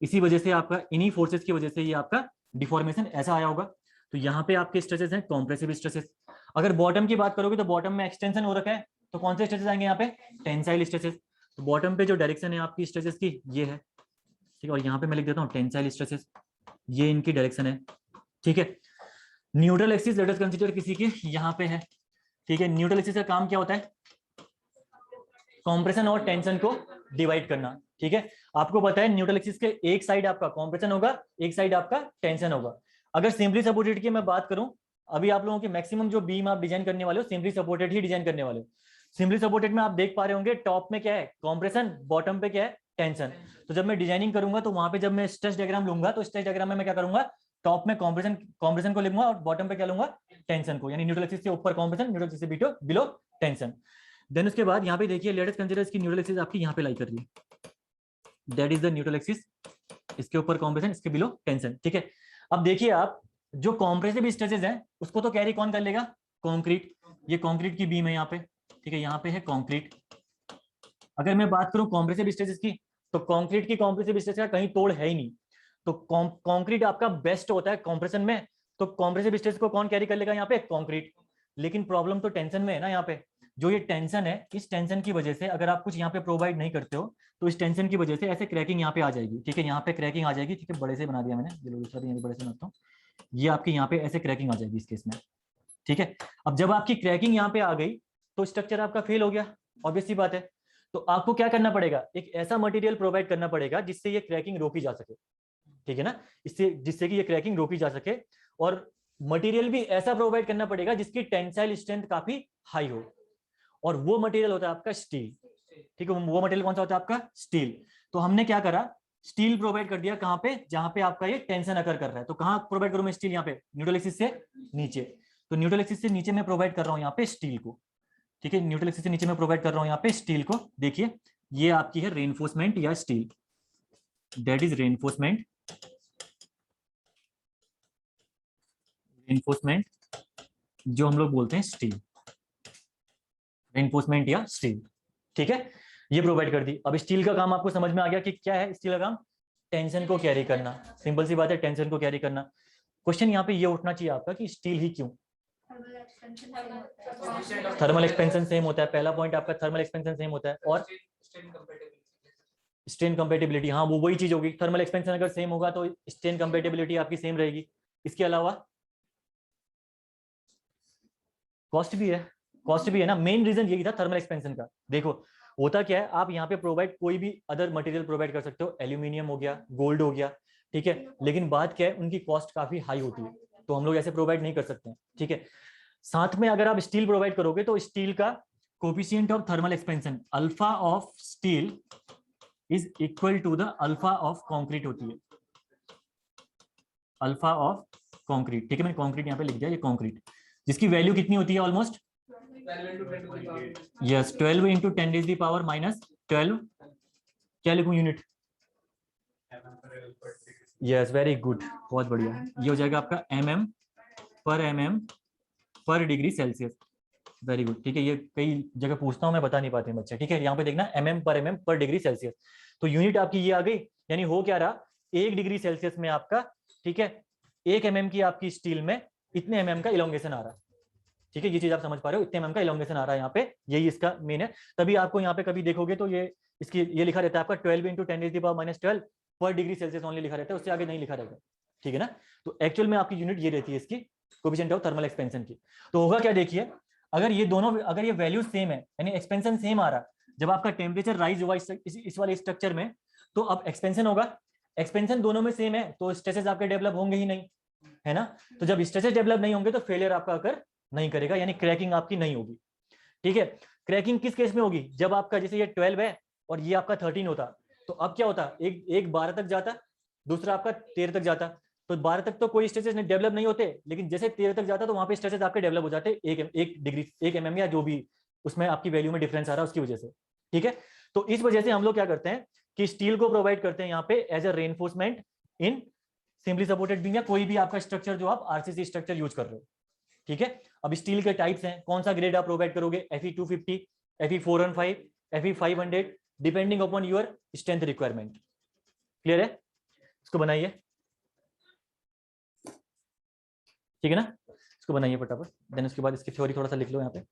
इसी वजह से आपका, इन्हीं फोर्सेस की वजह से ये आपका डिफॉर्मेशन ऐसा आया होगा। तो यहाँ पे आपके स्ट्रेचेस हैं कॉम्प्रेसिव स्ट्रेचेस। अगर बॉटम की बात करोगे तो बॉटम में एक्सटेंशन हो रखा है, तो कौन से स्ट्रेचेस आएंगे यहाँ पे, टेंसाइल स्ट्रेचेस। तो बॉटम पे जो डायरेक्शन है आपकी स्ट्रेचेस की ये है, ठीक है, और यहाँ पे मैं लिख देता हूँ टेंसाइल स्ट्रेचेस, ये इनकी डायरेक्शन है। ठीक है, neutral axis let us consider किसी की यहाँ पे है। ठीक है, न्यूट्रल एक्सिस का काम क्या होता है, कंप्रेशन और टेंशन को डिवाइड करना। ठीक है, आपको पता है न्यूट्रल एक्सिस के एक साइड आपका कंप्रेशन होगा, एक साइड आपका टेंशन होगा। अगर सिंपली सपोर्टेड की मैं बात करूं, अभी आप लोगों के मैक्सिमम जो बीम आप डिजाइन करने वाले हो सिंपली सपोर्टेड ही डिजाइन करने वाले हो। सिंपली सपोर्टेड में आप देख पा रहे होंगे टॉप में क्या है, कंप्रेशन, बॉटम पे क्या है, टेंशन। तो जब मैं डिजाइनिंग करूंगा तो वहां पे जब मैं स्ट्रेस डायग्राम लूंगा तो स्ट्रेस डायग्राम में मैं क्या करूंगा, टॉप में कंप्रेशन को लूंगा और बॉटम पे क्या लूंगा, टेंशन को, यानी न्यूट्रल एक्सिस से ऊपर कंप्रेशन, न्यूट्रल एक्सिस से बिलो टेंशन। देन उसके बाद यहाँ पे देखिए लेट अस कंसीडर इसकी न्यूट्रल एक्सिस आपकी यहाँ पे लाई कर रही है, that is the neutral axis, इसके ऊपर कंप्रेशन, इसके बिलो टेंशन। ठीक है, अब देखिए आप, जो कॉम्प्रेसिव स्ट्रेसेस हैं उसको तो कैरी कौन कर लेगा, कंक्रीट, ये कंक्रीट की बीम है यहाँ पे। ठीक है, यहाँ पे है कंक्रीट। अगर मैं बात करूं कॉम्प्रेसिव स्ट्रेसेस की, तो कंक्रीट की कॉम्प्रेसिव स्ट्रेस का कहीं तोड़ है ही नहीं, तो कंक्रीट आपका बेस्ट होता है कॉम्प्रेशन में। तो कॉम्प्रेसिव स्ट्रेस को कौन कैरी कर लेगा यहाँ पे, कंक्रीट। लेकिन प्रॉब्लम तो टेंशन में है ना, यहाँ पे जो ये टेंशन है, इस टेंशन की वजह से अगर आप कुछ यहाँ पे प्रोवाइड नहीं करते हो तो इस टेंशन की वजह से ऐसे क्रैकिंग यहाँ पे आ जाएगी। ठीक है, यहाँ पे क्रैकिंग आ जाएगी। ठीक है, बड़े से बना दिया मैंने, ये दूसरा भी बड़े से बनाता हूँ, ये आपके यहाँ पे ऐसे क्रैकिंग आ जाएगी इस केस में। ठीक है, अब जब आपकी क्रैकिंग यहाँ पे आ गई तो स्ट्रक्चर आपका फेल हो गया, ऑब्वियस सी बात है। तो आपको क्या करना पड़ेगा, एक ऐसा मटेरियल प्रोवाइड करना पड़ेगा जिससे ये क्रैकिंग रोकी जा सके। ठीक है ना, इससे जिससे कि ये क्रैकिंग रोकी जा सके, और मटेरियल भी ऐसा प्रोवाइड करना पड़ेगा जिसकी टेंसाइल स्ट्रेंथ काफी हाई हो, और वो मटेरियल होता है आपका स्टील। ठीक है, वो मटेरियल कौन सा होता है आपका, स्टील। तो हमने क्या करा, स्टील प्रोवाइड कर दिया कहां पे, जहां पे आपका ये टेंशन अकर कर रहा है। तो कहां प्रोवाइड करूं मैं स्टील, यहाँ पे न्यूट्रल एक्सिस से नीचे। तो न्यूट्रल एक्सिस से नीचे मैं प्रोवाइड कर रहा हूं यहाँ पे स्टील को। ठीक है, न्यूट्रल एक्सिस से नीचे मैं प्रोवाइड कर रहा हूं यहाँ पे स्टील को। देखिए ये आपकी है रेनफोर्समेंट या steel, that is reinforcement, reinforcement जो हम लोग बोलते हैं स्टील, रेनफोर्समेंट या स्टील। ठीक है, ये प्रोवाइड कर दी। अब स्टील का काम आपको समझ में आ गया कि क्या है स्टील का काम, टेंशन को कैरी करना। सिंपल सी बात है, टेंशन को कैरी करना। क्वेश्चन यहाँ पे ये उठना चाहिए आपका कि स्टील ही क्यों, थर्मल एक्सपेंशन सेम होता है, पहला पॉइंट आपका थर्मल एक्सपेंशन सेम होता है, और स्ट्रेन कंपेटिबिलिटी, हाँ वो वही चीज होगी, थर्मल एक्सपेंशन अगर सेम होगा तो स्ट्रेन कंपेटिबिलिटी आपकी सेम रहेगी। इसके अलावा कॉस्ट भी है, कॉस्ट भी है ना, मेन रीजन यही था थर्मल एक्सपेंशन का। देखो होता क्या है, आप यहाँ पे प्रोवाइड कोई भी अदर मटेरियल प्रोवाइड कर सकते हो, एल्यूमिनियम हो गया, गोल्ड हो गया, ठीक है, लेकिन बात क्या है, उनकी कॉस्ट काफी हाई होती है, तो हम लोग ऐसे प्रोवाइड नहीं कर सकते हैं। ठीक है, साथ में अगर आप स्टील प्रोवाइड करोगे तो स्टील का coefficient of thermal expansion alpha of steel is equal to the alpha of concrete होती है, अल्फा ऑफ कंक्रीट। ठीक है, मैंने कंक्रीट यहाँ पे लिख दिया, ये कंक्रीट जिसकी वैल्यू कितनी होती है, almost yes 12 into 10 to the power minus 12, क्या लिखूं यूनिट, यस वेरी गुड, बहुत बढ़िया, ये हो जाएगा आपका mm पर डिग्री सेल्सियस। वेरी गुड, ठीक है, ये कई जगह पूछता हूं मैं, बता नहीं पाते बच्चे। ठीक है, यहाँ पे देखना mm पर डिग्री सेल्सियस, तो यूनिट आपकी ये आ गई, यानी हो क्या रहा, 1 डिग्री सेल्सियस में आपका, ठीक है, 1 mm की आपकी स्टील में इतने mm का इलोंगेशन आ रहा है। ठीक है, ये चीज आप समझ पा रहे हो, इतने mm का इलोंगेशन आ रहा है यहाँ पे, यही इसका मेन है। तभी आपको यहाँ पे कभी देखोगे तो ये इसकी ये लिखा रहता है आपका 12 into 10 to the power minus 12 per degree Celsius only लिखा रहता है, उससे आगे नहीं लिखा रहता। ठीक है ना, तो एक्चुअल में आपकी यूनिट ये रहती है इसकी कोएफिशिएंट ऑफ थर्मल एक्सपेंशन की। तो होगा क्या, देखिए अगर ये दोनों, अगर ये वैल्यू सेम है, यानी एक्सपेंशन सेम आ रहा, जब आपका टेम्परेचर राइज हुआ इस वाले स्ट्रक्चर में, तो अब एक्सपेंशन होगा, एक्सपेंशन दोनों में सेम है तो स्ट्रेसेस आपके डेवलप होंगे ही नहीं, है ना। तो जब स्ट्रेसेस डेवलप नहीं होंगे तो फेलियर आपका अकर नहीं करेगा, यानी क्रैकिंग आपकी नहीं होगी। ठीक है, क्रैकिंग किस केस में होगी, जब आपका जैसे ये 12 है और ये आपका 13 होता, तो अब क्या होता, एक 12 तक जाता, दूसरा आपका 13 तक जाता। तो 12 तक तो कोई स्ट्रेसेस डेवलप नहीं होते, लेकिन जैसे 13 तक जाता तो वहां पे स्ट्रेसेस आपके डेवलप हो जाते, एक डिग्री 1 mm या जो भी उसमें आपकी वैल्यू में डिफरेंस आ रहा है उसकी वजह से। ठीक है, तो इस वजह से हम लोग क्या करते हैं कि स्टील को प्रोवाइड करते हैं यहाँ पे as a reinforcement in simply supported beam या कोई भी आपका स्ट्रक्चर जो आप आरसीसी स्ट्रक्चर यूज कर रहे हो। ठीक है, अब स्टील के टाइप्स हैं, कौन सा ग्रेड आप प्रोवाइड करोगे, Fe250, Fe415, Fe500, depending upon your strength requirement. Clear है, इसको बनाइए, ठीक है ना, इसको बनाइए फटाफट, देन उसके बाद इसकी थ्योरी थोड़ा सा लिख लो यहाँ पे।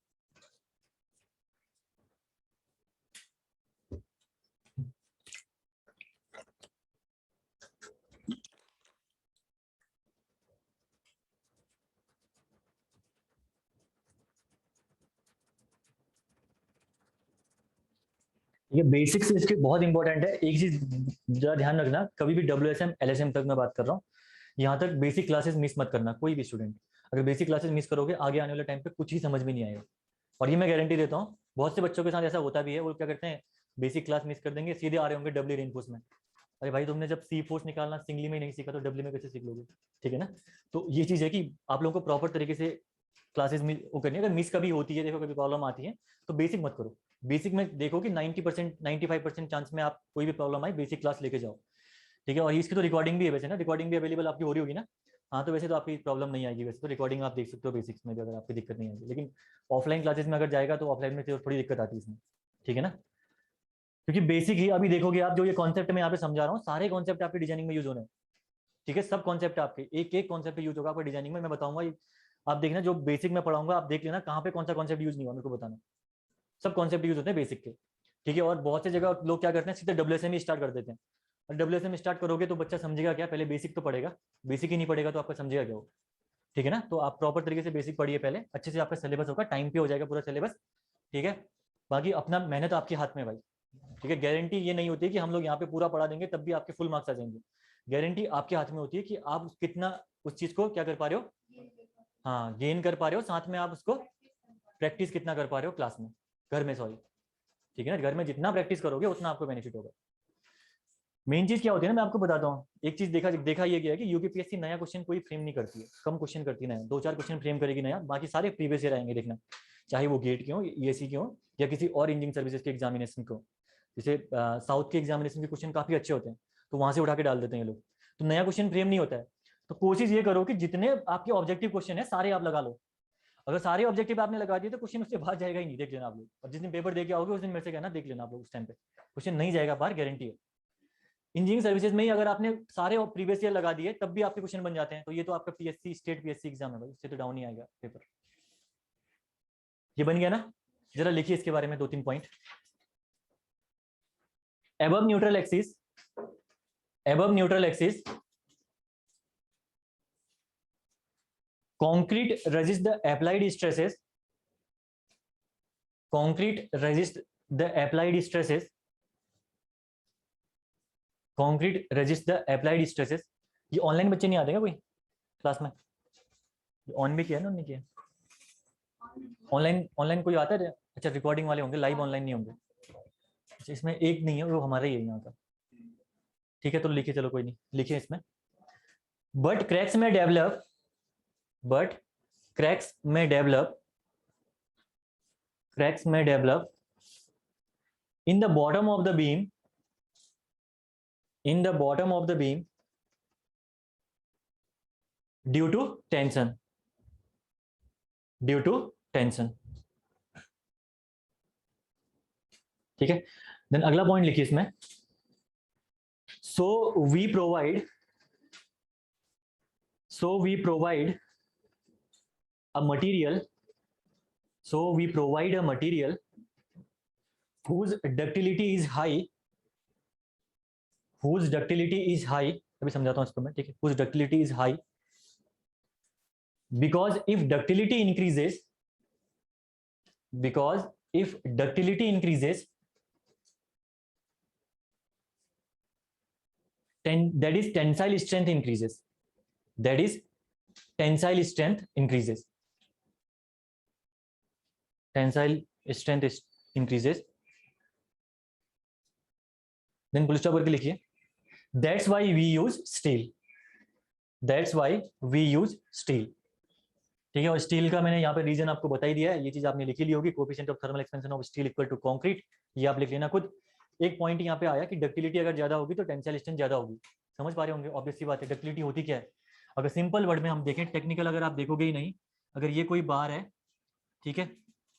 ये बेसिक्स इसके बहुत इंपॉर्टेंट है। एक चीज जरा ध्यान रखना, कभी भी WSM LSM तक मैं बात कर रहा हूँ, यहाँ तक बेसिक क्लासेस मिस मत करना कोई भी स्टूडेंट। अगर बेसिक क्लासेस मिस करोगे आगे आने वाले टाइम पे कुछ ही समझ में नहीं आएगा। और ये मैं गारंटी देता हूँ, बहुत से बच्चों के साथ ऐसा होता भी है, वो क्या करते हैं बेसिक क्लास मिस कर देंगे, सीधे आ रहे होंगे डब्ल्यू रेनफोर्स में। अरे भाई तुमने जब सी फोर्स निकालना सिंगली में नहीं सीखा तो डब्ल्यू में कैसे सीख लोगे। ठीक है ना, तो ये चीज है कि आप लोगों को प्रॉपर तरीके से क्लासेस वो करनी है। अगर मिस कभी होती है, देखो कभी प्रॉब्लम आती है तो बेसिक मत करो, बेसिक में देखो कि 90% 95% चांस में आप कोई भी प्रॉब्लम आए बेसिक क्लास लेके जाओ। ठीक है, और इसकी तो रिकॉर्डिंग भी है वैसे ना, रिकॉर्डिंग भी अवेलेबल आपकी हो रही होगी ना। हाँ, तो वैसे तो आपकी प्रॉब्लम नहीं आएगी, वैसे तो रिकॉर्डिंग आप देख सकते हो बेसिक्स में भी, अगर आपकी दिक्कत नहीं आएगी। लेकिन ऑफलाइन क्लासेस में अगर जाएगा तो ऑफलाइन में थोड़ी दिक्कत आती है इसमें। ठीक है ना, क्योंकि बेसिक ही अभी देखोगे आप, जो ये कॉन्सेप्ट मैं यहाँ पे समझा रहा हूँ सारे कॉन्सेप्ट आपकी डिजाइनिंग में यूज होने हैं। ठीक है, सब कॉन्सेप्ट आपके एक एक कॉन्सेप्ट यूज होगा आपको डिजाइनिंग में, मैं बताऊंगा। आप देखना जो बेसिक में पढ़ाऊंगा, आप देख लेना कहाँ पे कौन सा कॉन्सेप्ट यूज नहीं हुआ, मेरे को बताना। सब कॉन्सेप्ट यूज होते हैं बेसिक के। ठीक है, और बहुत सी जगह लोग क्या करते हैं सीधे WSM ही स्टार्ट कर देते हैं। और WSM स्टार्ट करोगे तो बच्चा समझेगा क्या, पहले बेसिक तो पढ़ेगा, बेसिक ही नहीं पढ़ेगा तो आपका समझेगा क्या वो। ठीक है ना, तो आप प्रॉपर तरीके से बेसिक पढ़िए पहले, अच्छे से आपका सिलेबस होगा, टाइम पे हो जाएगा पूरा सिलेबस। ठीक है, बाकी अपना मेहनत आपके हाथ में भाई। ठीक है, गारंटी ये नहीं होती है कि हम लोग यहाँ पे पूरा पढ़ा देंगे तब भी आपके फुल मार्क्स आ जाएंगे। गारंटी आपके हाथ में होती है कि आप कितना उस चीज को क्या कर पा रहे हो, हाँ गेन कर पा रहे हो, साथ में आप उसको प्रैक्टिस कितना कर पा रहे हो क्लास में, घर में सॉरी। ठीक है ना, घर में जितना प्रैक्टिस करोगे उतना आपको बेनिफिट होगा। मेन चीज क्या होती है ना, मैं आपको बताता हूँ। एक चीज देखा ये गया है कि यूपीपीएससी नया क्वेश्चन कोई फ्रेम नहीं करती है, कम क्वेश्चन करती है, नया 2-4 क्वेश्चन फ्रेम करेगी नया, बाकी सारे प्रीवियस ईयर आएंगे देखना, चाहे वो गेट के हो, ESE के हो, या किसी और इंजीनियरिंग सर्विसेज के एग्जामिनेशन को। जैसे साउथ के एग्जामिनेशन के क्वेश्चन काफी अच्छे होते हैं, तो वहां से उठा के डाल देते हैं ये लोग, तो नया क्वेश्चन फ्रेम नहीं होता है। तो कोशिश ये करो कि जितने आपके ऑब्जेक्टिव क्वेश्चन है सारे आप लगा लो। अगर सारे ऑब्जेक्टिव आपने लगा दिए तो क्वेश्चन उससे बाहर जाएगा ही नहीं, देख लेना आप लोग। और जिस दिन पेपर दे के आओगे उस दिन मेरे से कहना, देख लेना आप लोग उस टाइम पे क्वेश्चन नहीं जाएगा बाहर, गारंटी है। इंजीनियरिंग सर्विसेज में ही अगर आपने सारे प्रीवियस ईयर लगा दिए तब भी आपके क्वेश्चन बन जाते हैं, तो ये तो आपका PSC स्टेट PSC एग्जाम है भाई, उससे तो डाउन ही आएगा पेपर। ये बन गया ना, जरा लिखिए इसके बारे में 2-3 point. above neutral axis, above neutral axis concrete resist the applied stresses, concrete resist the applied stresses, concrete resist the applied stresses। ये ऑनलाइन बच्चे नहीं आते क्या कोई क्लास में, ऑन भी किया ना, उन्होंने किया ऑनलाइन, ऑनलाइन कोई आता है? अच्छा, रिकॉर्डिंग वाले होंगे, लाइव ऑनलाइन नहीं होंगे। अच्छा, इसमें एक नहीं है, वो हमारा ही है यहाँ का। ठीक है, तो लिखिए, चलो कोई नहीं, लिखिए इसमें। बट क्रैक्स में डेवलप, बट क्रैक्स में डेवलप, क्रैक्स में develop in the bottom of the beam, in the bottom of the beam due to tension, due to tension। ठीक है, देन अगला पॉइंट लिखिए इसमें। so we provide a material, so we provide a material whose ductility is high, whose ductility is high, अभी समझाता हूं इसको मैं। ठीक है, whose ductility is high because if ductility increases, because if ductility increases that is tensile strength increases. That is tensile strength increases. Tensile strength increases. Then full stop करके लिखिए. That's why we use steel. That's why we use steel. ठीक है, और steel का मैंने यहाँ पे reason आपको बता ही दिया है. ये चीज आपने लिखी ली होगी. Coefficient of thermal expansion of steel equal to concrete. ये आप लिख लेना खुद. एक पॉइंट यहाँ पे आया कि डक्टिलिटी अगर ज्यादा होगी तो टेंसाइल स्ट्रेंथ ज्यादा होगी. समझ पा रहे होंगे. ऑब्वियस सी बात है. डक्टिलिटी होती क्या है? अगर सिंपल वर्ड में हम देखें, टेक्निकल अगर आप देखोगे ही नहीं, अगर ये कोई बार है, ठीक है,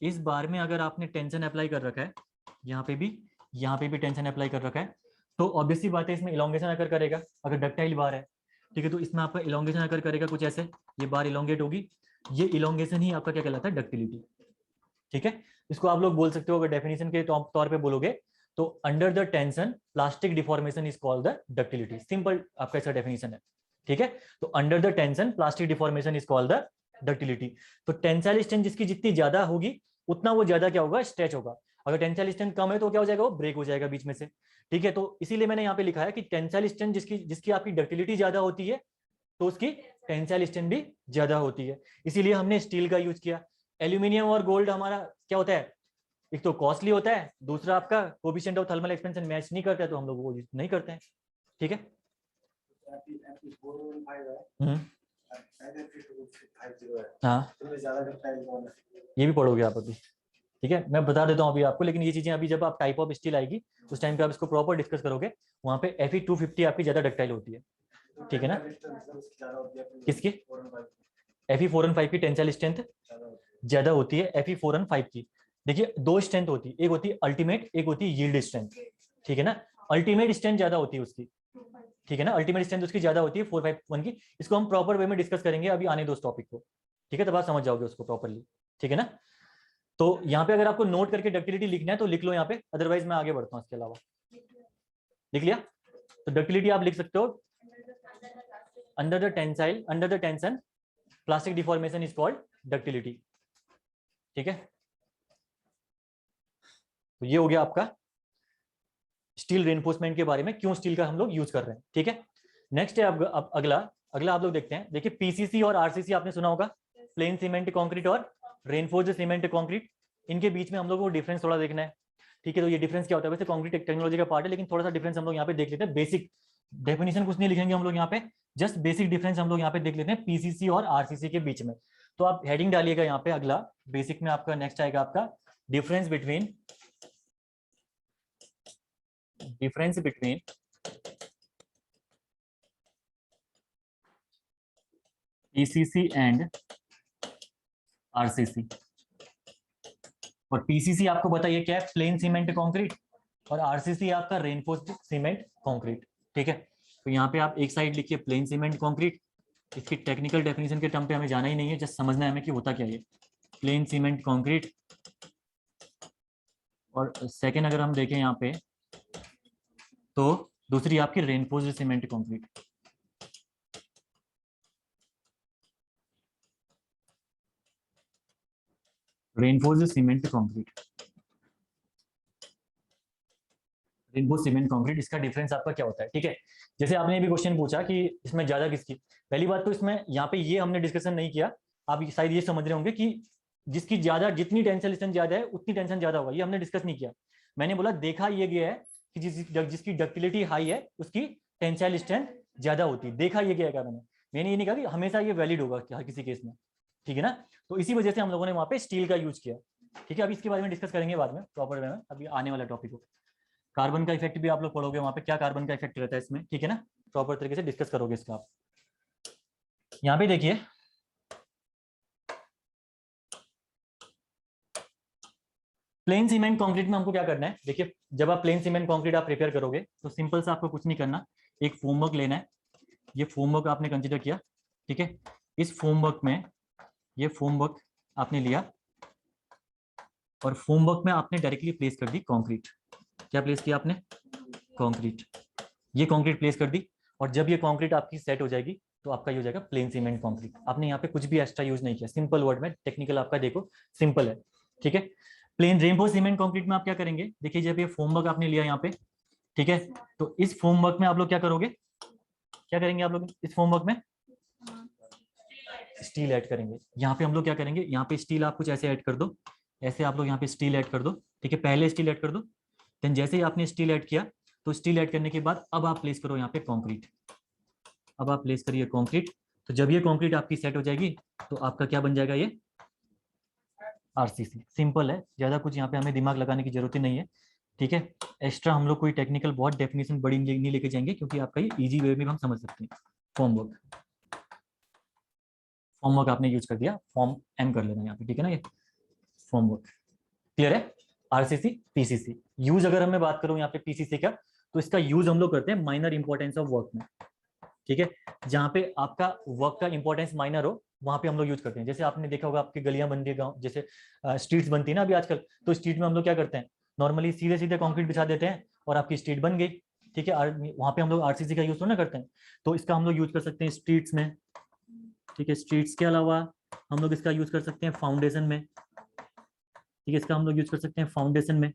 इस बार में अगर आपने टेंशन अप्लाई कर रखा है, यहाँ पे भी टेंशन अप्लाई कर रखा है, तो ऑब्वियस सी बात है इसमें इलोंगेशन अगर करेगा. अगर डक्टाइल बार है, ठीक है, तो इसमें आपका इलोंगेशन अगर करेगा कुछ ऐसे, ये बार इलोंगेट होगी. ये इलोंगेशन ही आपका क्या कहलाता है? डक्टिलिटी. ठीक है, इसको आप लोग बोल सकते हो, अगर डेफिनेशन के तौर पे बोलोगे तो under the tension plastic deformation is called the ductility. Simple आपका इसका डेफिनेशन है. ठीक है, तो under the tension plastic deformation is called the ductility. तो टेंसाइल स्ट्रेंथ जिसकी जितनी ज्यादा होगी उतना वो ज्यादा क्या होगा? स्ट्रेच होगा. अगर टेंसाइल स्ट्रेंथ कम है तो क्या हो जाएगा? वो ब्रेक हो जाएगा बीच में से. ठीक है, तो इसीलिए मैंने यहाँ पे लिखा है कि टेंसाइल स्ट्रेंथ जिसकी आपकी डक्टिलिटी ज्यादा होती है तो उसकी टेंसाइल स्ट्रेंथ भी ज्यादा होती है. इसीलिए हमने स्टील का यूज किया. एल्यूमिनियम और गोल्ड हमारा क्या होता है? एक तो कॉस्टली होता है, दूसरा आपका coefficient of thermal expansion match नहीं करता है, तो हम लोग वो यूज नहीं करते हैं. ठीक है, हाँ, ये भी पढ़ोगे आप अभी. ठीक है, मैं बता देता हूँ अभी आपको, लेकिन ये चीजें अभी जब आप टाइप ऑफ स्टील आएगी उस टाइम पे आप इसको प्रॉपर डिस्कस करोगे. वहाँ पे Fe250 आपकी ज्यादा डक्टाइल होती है. ठीक है ना? किसकी? Fe415 की टेंसाइल स्ट्रेंथ ज्यादा होती है Fe415 की. देखिए दो स्ट्रेंथ होती है, एक होती है अल्टीमेट, एक होती है यील्ड स्ट्रेंथ. ठीक है ना? अल्टीमेट स्ट्रेंथ ज्यादा होती है उसकी. ठीक है ना? अल्टीमेट स्ट्रेंथ उसकी ज्यादा होती है 451 की. इसको हम प्रॉपर वे में डिस्कस करेंगे, अभी आने दो उस टॉपिक को. ठीक है, तब आप समझ जाओगे उसको प्रॉपरली. ठीक है ना? तो यहाँ पे अगर आपको नोट करके डक्टिलिटी लिखना है तो लिख लो यहाँ पे, अदरवाइज मैं आगे बढ़ता हूँ. इसके अलावा लिख लिया तो डक्टिलिटी आप लिख सकते हो under the tension plastic deformation is called ductility. ठीक है, तो ये हो गया आपका स्टील रेनफोर्समेंट के बारे में, क्यों स्टील का हम लोग यूज कर रहे हैं. ठीक है, नेक्स्ट है अब अगला आप लोग देखते हैं. देखिए पीसीसी और आरसीसी आपने सुना होगा, प्लेन सीमेंट कंक्रीट और रेनफोर्स्ड सीमेंट कंक्रीट. इनके बीच में हम लोग को डिफरेंस थोड़ा देखना है. ठीक है, तो ये डिफरेंस क्या होता है? वैसे कंक्रीट टेक्नोलॉजी का पार्ट है, लेकिन थोड़ा सा डिफरेंस हम लोग यहाँ पे देख लेते हैं. बेसिक डेफिनेशन कुछ नहीं लिखेंगे हम लोग यहाँ पे, जस्ट बेसिक डिफरेंस हम लोग यहाँ पे देख लेते हैं पीसीसी और आरसीसी के बीच में. तो आप हेडिंग डालिएगा यहाँ पे. अगला बेसिक में आपका नेक्स्ट आएगा आपका difference between PCC and RCC. और पीसीसी आपको बताइए क्या है? Plane cement concrete. और आरसीसी आपका रेनफोर्स्ड सीमेंट कंक्रीट. ठीक है, तो यहाँ पे आप एक साइड लिखिए प्लेन सीमेंट कंक्रीट. इसकी टेक्निकल डेफिनेशन के टर्म पे हमें जाना ही नहीं है, जस्ट समझना है हमें कि होता क्या है प्लेन सीमेंट कंक्रीट. और सेकेंड अगर हम देखें यहाँ पे तो दूसरी आपकी reinforced cement concrete. Reinforced cement concrete, reinforced cement concrete, इसका डिफरेंस आपका क्या होता है? ठीक है, जैसे आपने अभी क्वेश्चन पूछा कि इसमें ज्यादा किसकी. पहली बात तो इसमें यहाँ पे ये हमने डिस्कशन नहीं किया. आप शायद ये समझ रहे होंगे कि जिसकी ज्यादा, जितनी टेंसाइल स्ट्रेंथ ज्यादा है उतनी टेंशन ज्यादा होगा. ये हमने डिस्कस नहीं किया. मैंने बोला देखा ये गया है कि जिसकी डक्टिलिटी हाई है उसकी टेंसाइल स्ट्रेंथ ज्यादा होती है. देखा ये गया मैंने ये नहीं कहा कि हमेशा ये वैलिड होगा हर किसी केस में. ठीक है ना? तो इसी वजह से हम लोगों ने वहां पे स्टील का यूज किया. ठीक है, अभी इसके बारे में डिस्कस करेंगे बाद में प्रॉपर वे में. अभी आने वाला टॉपिक हो, कार्बन का इफेक्ट भी आप लोग पढ़ोगे वहां पे, क्या कार्बन का इफेक्ट रहता है इसमें. ठीक है ना? प्रॉपर तरीके से डिस्कस करोगे इसका आप. यहाँ पे देखिए प्लेन सीमेंट कंक्रीट में हमको क्या करना है. देखिए जब आप प्लेन सीमेंट कंक्रीट आप प्रिपेयर करोगे तो सिंपल सा आपको कुछ नहीं करना, एक फोमवर्क लेना है. ये फोमवर्क आपने कंसीडर किया. ठीक है, इस फोमवर्क में ये फोमवर्क आपने लिया और फोमवर्क में आपने डायरेक्टली प्लेस कर दी कंक्रीट. क्या प्लेस किया आपने? कंक्रीट. ये कंक्रीट प्लेस कर दी और जब ये कंक्रीट आपकी सेट हो जाएगी तो आपका ये हो जाएगा प्लेन सीमेंट कंक्रीट. आपने यहाँ पे कुछ भी एक्स्ट्रा यूज नहीं किया. सिंपल वर्ड में, टेक्निकल आपका देखो सिंपल है. ठीक है, प्लेन रेनफोर्स्ड सीमेंट कंक्रीट में आप क्या करेंगे? देखिए जब ये फोमवर्क आपने लिया यहाँ पे, ठीक है, तो इस फोमवर्क में आप लोग क्या करोगे? क्या करेंगे आप लोग इस फॉर्मवर्क में? स्टील ऐड करेंगे। यहाँ पे हम लोग क्या करेंगे, यहाँ पे स्टील आप कुछ ऐसे ऐड कर दो, ऐसे आप लोग यहाँ पे स्टील ऐड कर दो, ठीक है, पहले स्टील ऐड कर दो। देन जैसे ही आपने स्टील ऐड किया तो स्टील ऐड करने के बाद अब आप प्लेस करो यहाँ पे कंक्रीट। अब आप प्लेस करिए कंक्रीट। तो जब ये कंक्रीट आपकी सेट हो जाएगी तो आपका क्या बन जाएगा, ये आरसीसी। सिंपल है, ज्यादा कुछ यहाँ पे हमें दिमाग लगाने की जरूरत ही नहीं है, ठीक है। एक्स्ट्रा हम लोग कोई टेक्निकल बहुत डेफिनेशन बड़ी नहीं लेके जाएंगे, क्योंकि आपका ये इजी वे में हम समझ सकते हैं। फॉर्मवर्क आपने यूज कर दिया, फॉर्म एम कर लेना यहाँ पे, ठीक है ना। ये फॉर्मवर्क क्लियर है। आरसीसी पीसीसी यूज अगर मैं बात करूं यहाँ पे पीसीसी का, तो इसका यूज हम लोग करते हैं माइनर इंपॉर्टेंस ऑफ वर्क में, ठीक है। जहाँ पे आपका वर्क का इंपॉर्टेंस माइनर हो वहां पे हम लोग यूज करते हैं। जैसे आपने देखा होगा आपकी गलियां बन रही है गाँव, जैसे स्ट्रीट्स बनती है ना अभी आजकल, तो स्ट्रीट में हम लोग क्या करते हैं, नॉर्मली सीधे सीधे कंक्रीट बिछा देते हैं और आपकी स्ट्रीट बन गई, ठीक है। वहां पे हम लोग आरसीसी का यूज तो ना करते हैं, तो इसका हम लोग यूज कर सकते हैं स्ट्रीट्स में, ठीक है। स्ट्रीट्स के अलावा हम लोग इसका यूज कर सकते हैं फाउंडेशन में, ठीक है। इसका हम लोग यूज कर सकते हैं फाउंडेशन में।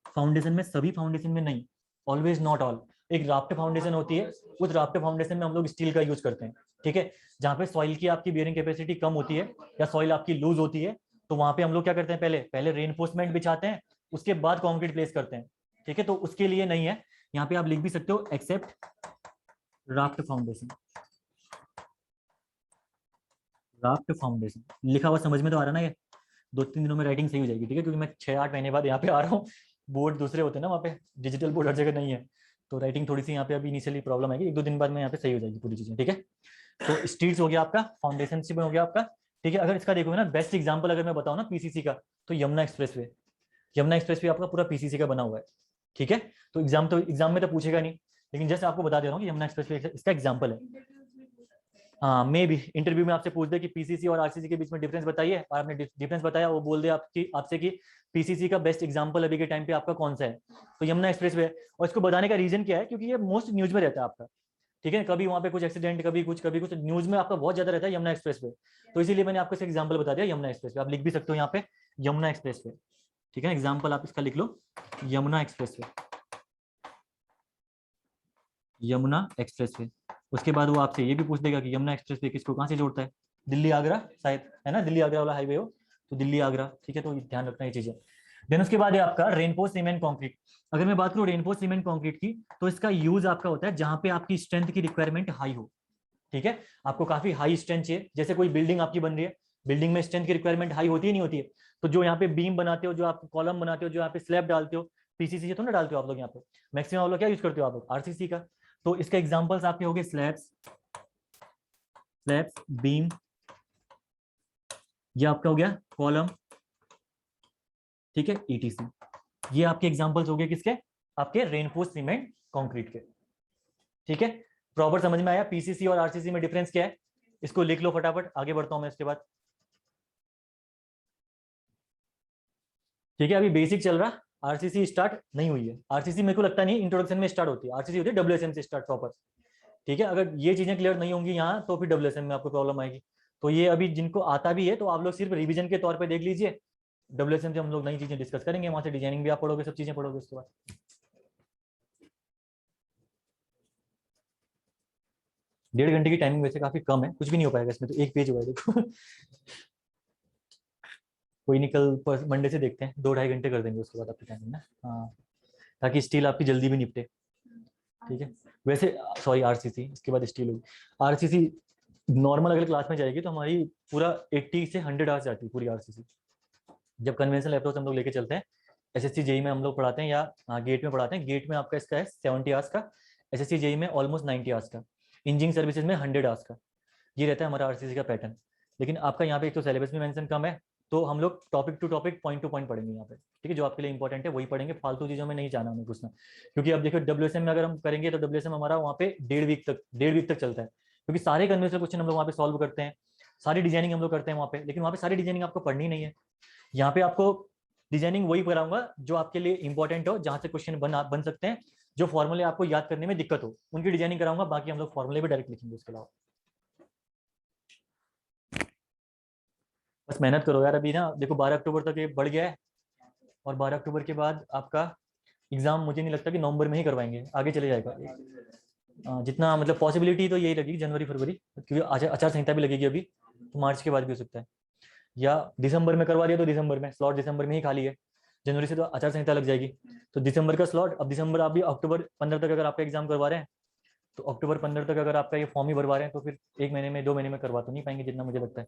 फाउंडेशन में सभी फाउंडेशन में नहीं, ऑलवेज नॉट ऑल। एक राफ्ट फाउंडेशन होती है, उस राफ्ट फाउंडेशन में हम लोग स्टील का यूज करते हैं, ठीक है। जहाँ पे सॉइल की आपकी बियरिंग कैपेसिटी कम होती है या सॉइल आपकी लूज होती है, तो वहां पे हम लोग क्या करते हैं, पहले पहले रेनफोर्समेंट बिछाते हैं, उसके बाद कॉन्क्रीट प्लेस करते हैं, ठीक है। तो उसके लिए नहीं है, यहाँ पे आप लिख भी सकते हो except raft foundation. Raft foundation लिखा हुआ समझ में तो आ रहा ना, ये 2-3 दिनों में राइटिंग सही हो जाएगी, ठीक है। क्योंकि मैं 6-8 महीने बाद यहाँ पे आ रहा हूँ, बोर्ड दूसरे होते हैं ना वहाँ पे, डिजिटल बोर्ड हर जगह नहीं है, तो राइटिंग थोड़ी सी यहाँ पे अभी इनिशियली प्रॉब्लम आएगी, 1-2 दिन बाद में यहाँ पे सही हो जाएगी पूरी चीजें, ठीक है। तो स्ट्रीट्स हो गया आपका, फाउंडेशन हो गया आपका, ठीक है। अगर इसका देखोगे ना बेस्ट एग्जाम्पल अगर मैं बताऊँ ना पीसीसी का, तो Yamuna express way. Yamuna express way आपका पूरा पीसीसी का बना हुआ है, ठीक है। तो एग्जाम में तो पूछेगा नहीं, लेकिन जैसे आपको बता दे रहा हूँ कि यमुना एक्सप्रेस वे इसका एग्जाम्पल है। हाँ, मे भी इंटरव्यू में आपसे पूछ दे कि पीसीसी और आरसीसी के बीच में डिफरेंस बताइए, और आपने डिफरेंस बताया, वो बोल दे आपसे कि पीसीसी का बेस्ट एग्जांपल अभी के टाइम पे आपका कौन सा है, तो यमुना एक्सप्रेसवे। और इसको बताने का रीजन क्या है, क्योंकि ये मोस्ट न्यूज में रहता है आपका, ठीक है। कभी वहाँ पे कुछ एक्सीडेंट, कभी कुछ न्यूज में आपका बहुत ज्यादा रहता है यमुना एक्सप्रेसवे, तो इसीलिए मैंने आपको एग्जाम्पल बता दिया यमुना एक्सप्रेसवे। आप लिख भी सकते हो यहाँ पे यमुना एक्सप्रेसवे, ठीक है। एग्जाम्पल आप इसका लिख लो, यमुना एक्सप्रेसवे, यमुना एक्सप्रेसवे। उसके बाद वो आपसे ये भी पूछ देगा कि यमुना एक्सप्रेसवे किसको कहाँ से जोड़ता है, दिल्ली आगरा शायद, है ना, दिल्ली आगरा वाला हाईवे हो, तो दिल्ली आगरा, ठीक है। तो ध्यान रखना ये चीजें। देन उसके बाद है आपका रेनफोर्स सीमेंट कंक्रीट। अगर मैं बात करूँ रेनफोर्स सीमेंट कंक्रीट की, तो इसका यूज आपका होता है जहां पे आपकी स्ट्रेंथ की रिक्वायरमेंट हाई हो, ठीक है। आपको काफी हाई स्ट्रेंथ चाहिए, जैसे कोई बिल्डिंग आपकी बन रही है, बिल्डिंग में स्ट्रेंथ की रिक्वायरमेंट हाई होती है नहीं होती है, तो जो यहाँ पे बीम बनाते हो, जो आप कॉलम बनाते हो, जो यहाँ पे स्लैब डालते हो, पीसीसी से तो ना डालते हो आप लोग, यहाँ पे मैक्सिमम आप लोग क्या यूज करते हो आप लोग, आरसीसी का। तो इसके एग्जांपल्स आपके हो गए स्लैब्स, बीम, ये आपका हो गया कॉलम, ठीक है, ईटीसी। ये आपके एग्जांपल्स हो गए किसके, आपके रेनफोर्स सीमेंट कंक्रीट के, ठीक है। प्रॉपर समझ में आया पीसीसी और आरसीसी में डिफरेंस क्या है, इसको लिख लो फटाफट, आगे बढ़ता हूं मैं इसके बाद, ठीक है। अभी बेसिक चल रहा, आरसीसी स्टार्ट नहीं हुई है। आरसीसी मेरे को लगता नहीं इंट्रोडक्शन में स्टार्ट होती है, आरसीसी होती है डब्ल्यूएसएम से स्टार्ट प्रॉपर, ठीक है। अगर ये चीजें क्लियर नहीं होंगी यहाँ, तो फिर डब्ल्यूएसएम में आपको प्रॉब्लम आएगी। तो ये अभी जिनको आता भी है, तो आप लोग सिर्फ रिवीजन के तौर पे देख लीजिए, डब्ल्यूएसएम से हम लोग नई चीजें डिस्कस करेंगे, वहां से डिजाइनिंग भी आप पढ़ोगे, सब चीजें पढ़ोगे उसके बाद। 1.5 घंटे की टाइमिंग वैसे काफी कम है, कुछ भी नहीं हो पाएगा इसमें, तो एक पेज हुआ है देखो। कोई नहीं, कल मंडे से देखते हैं, 2-2.5 घंटे कर देंगे उसके बाद आपकी टाइमिंग ना, हाँ, ताकि स्टील आपकी जल्दी भी निपटे, ठीक है। वैसे सॉरी आरसीसी, इसके बाद स्टील होगी। आरसीसी नॉर्मल अगर क्लास में जाएगी तो हमारी पूरा 80 से 100 आवर्स जाती है पूरी आरसीसी। जब कन्वेंशनल अप्रोच हम लोग लेके चलते हैं, एसएससी जेई में हम लोग पढ़ाते हैं, या गेट में पढ़ाते हैं, गेट में आपका इसका है 70 आवर्स का, एसएससी जेई में ऑलमोस्ट 90 आवर्स का, इंजीनियरिंग सर्विसेज में 100 आवर्स का, ये रहता है हमारा आरसीसी का पैटर्न। लेकिन आपका यहाँ पे एक तो सिलेबस में मेंशन कम है, तो हम लोग topic to topic, point to point पढ़ेंगे यहाँ पे, ठीक है। जो आपके लिए इंपॉर्टेंट है वही पढ़ेंगे, फालतू चीजों में नहीं जाना हमें घुसना, क्योंकि अब देखो डब्ल्यूएसएम में अगर हम करेंगे तो डब्ल्यूएसएम हमारा वहाँ पे 1.5 वीक तक चलता है, क्योंकि सारे कन्वेंशनल क्वेश्चन हम लोग वहाँ पे सॉल्व करते हैं, सारी डिजाइनिंग हम लोग करते हैं वहाँ पे। लेकिन वहाँ पे सारी डिजाइनिंग आपको पढ़नी नहीं है, यहाँ पे आपको डिजाइनिंग वही कराऊंगा जो आपके लिए इंपॉर्टेंट हो, जहाँ से क्वेश्चन बन सकते हैं, जो फॉर्मूले आपको याद करने में दिक्कत हो, उनकी डिजाइनिंग कराऊंगा, बाकी हम लोग फॉर्मूले भी डायरेक्ट लिखेंगे उसके अलावा। बस मेहनत करो यार, अभी ना देखो 12 अक्टूबर तक ये बढ़ गया है, और 12 अक्टूबर के बाद आपका एग्जाम मुझे नहीं लगता कि नवंबर में ही करवाएंगे, आगे चले जाएगा। जितना मतलब पॉसिबिलिटी तो यही लगेगी जनवरी फरवरी, क्योंकि आचार संहिता भी लगेगी अभी, तो मार्च के बाद भी हो सकता है, या दिसंबर में करवा दिया तो दिसंबर में स्लॉट, दिसंबर में ही खाली है, जनवरी से तो आचार संहिता लग जाएगी, तो दिसंबर का स्लॉट, अब दिसंबर आप भी अक्टूबर 15 तक अगर आपका एग्जाम करवा रहे हैं, तो अक्टूबर 15 तक अगर आपका ये फॉर्म ही भरवा रहे हैं, तो फिर 1 महीने में 2 महीने में करवा तो नहीं पाएंगे जितना मुझे लगता है।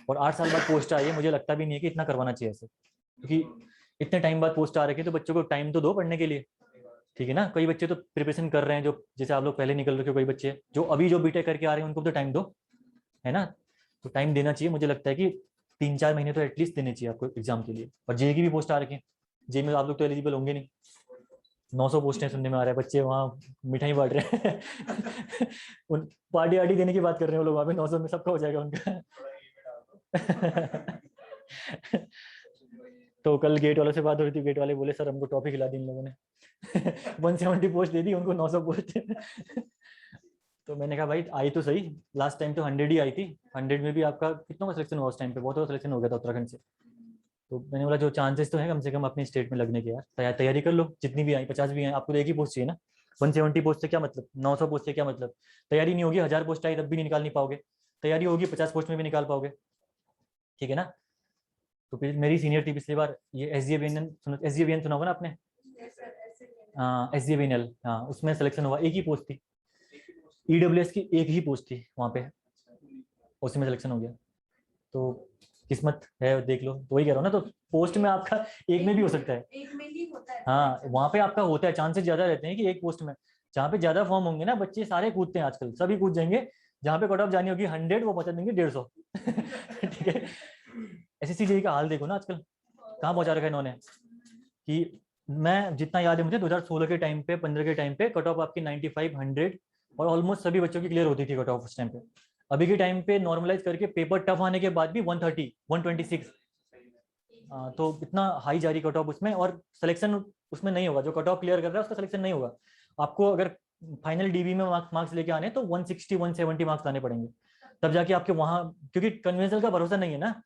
और 8 साल बाद पोस्ट आई है, मुझे लगता भी नहीं है कि इतना करवाना चाहिए ऐसे, क्योंकि इतने टाइम बाद पोस्ट आ रखी है तो बच्चों को टाइम तो दो पढ़ने के लिए, ठीक है ना। कई बच्चे तो प्रिपरेशन कर रहे हैं, जो जैसे आप लोग पहले निकल रखे हो, कई बच्चे जो अभी जो बीटेक करके आ रहे हैं उनको तो टाइम दो, है ना। तो टाइम देना चाहिए, मुझे लगता है कि 3-4 महीने तो एटलीस्ट देने चाहिए आपको एग्जाम के लिए। और जेई की भी पोस्ट आ रखी है, जेई में आप लोग तो एलिजिबल होंगे नहीं, 900 पोस्टें सुनने में आ रहा है, बच्चे वहाँ मिठाई बांट रहे हैं उन पार्टी वार्टी देने की बात कर रहे हैं वो लोग, वहाँ पे 900 में सबका हो जाएगा उनका तो कल गेट वालों से बात हो रही थी, गेट वाले बोले सर हमको टॉफी खिला दी इन लोगों ने 170 पोस्ट दे दी उनको, 900 पोस्ट तो मैंने कहा भाई आई तो सही, लास्ट टाइम तो 100 ही आई थी, 100 में भी आपका कितना का सिलेक्शन हुआ उस टाइम पे, बहुत सिलेक्शन हो गया था उत्तराखंड से। तो मैंने बोला जो चांसेस तो है कम से कम अपनी स्टेट में लगने के यार, तैयारी कर लो, जितनी भी आई 50 भी आई, आपको तो एक ही पोस्ट चाहिए ना, 170 पोस्ट से क्या मतलब, 900 पोस्ट से क्या मतलब, तैयारी नहीं होगी 1000 पोस्ट आई तब भी नहीं निकाल नहीं पाओगे, तैयारी होगी 50 पोस्ट में भी निकाल पाओगे, ठीक है ना। तो फिर मेरी सीनियर थी पिछली बार, ये SJVN सुना होगा ना आपने, हाँ SJVNL, हाँ उसमें सिलेक्शन हुआ, एक ही पोस्ट थी, EWS की एक ही पोस्ट थी वहाँ पे, उसी में सिलेक्शन हो गया। तो किस्मत है, देख लो, तो वही कह रहा हूँ ना, तो पोस्ट में आपका एक में भी हो सकता है, एक में ही होता है, हाँ वहाँ पे आपका होता है, चांसेस ज्यादा रहते हैं कि एक पोस्ट में, जहाँ पे ज्यादा फॉर्म होंगे ना, बच्चे सारे कूदते हैं आजकल, सभी कूद जाएंगे, जहाँ पे कट ऑफ जानी होगी 100 वो पहुंचा देंगे 150 ठीक है। SSC जेई का हाल देखो ना आजकल कहाँ पहुंचा रखा है इन्होंने, कि मैं जितना याद है मुझे 2016 के टाइम पे, 15 के टाइम पे कट ऑफ आपकी 95, 100 और ऑलमोस्ट सभी बच्चों की क्लियर होती थी कट ऑफ उस टाइम पे। अभी के टाइम पे नॉर्मलाइज करके पेपर टफ आने के बाद भी 130, 126, तो इतना हाई जा रही कट ऑफ उसमें, और सिलेक्शन उसमें नहीं होगा, जो कट ऑफ क्लियर कर रहा है उसका सिलेक्शन नहीं होगा। आपको अगर फाइनल डीबी में मार्क्स लेके आने तो 160, 170 मार्क्स लाने पड़ेंगे, तब जाके आपके वहां, क्योंकि कन्वेंशनल का भरोसा नहीं है ना,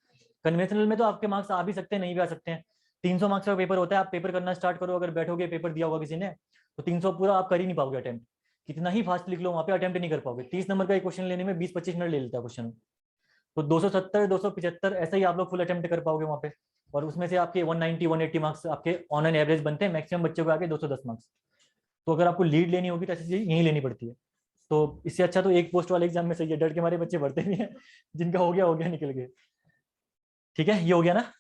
कन्वेंशनल में तो आपके मार्क्स आ भी सकते हैं नहीं भी आ सकते हैं, 300 मार्क्स का पेपर होता है, आप पेपर करना स्टार्ट करो, अगर बैठोगे पेपर दिया होगा किसी ने तो 300 पूरा आप कर ही नहीं पाओगे अटेम्प्ट, कितना ही फास्ट लिख लो वहाँ पे अटेम्प्ट नहीं कर पाओगे, 30 नंबर का एक क्वेश्चन लेने में 20-25 मिनट ले लेता है क्वेश्चन, तो 270, 275 ऐसे ही आप लोग फुल अटेम्प्ट कर पाओगे वहाँ पे, और उसमें से आपके 190, 180 मार्क्स आपके ऑन एन एवरेज बनते हैं, मैक्सिमम बच्चों को आगे 210 मार्क्स। तो अगर आपको लीड लेनी होगी तो ऐसे यही लेनी पड़ती है, तो इससे अच्छा तो एक पोस्ट वाले एग्जाम में सही है, डर के हमारे बच्चे भरते नहीं है, जिनका हो गया निकल गए, ठीक है, ये हो गया ना,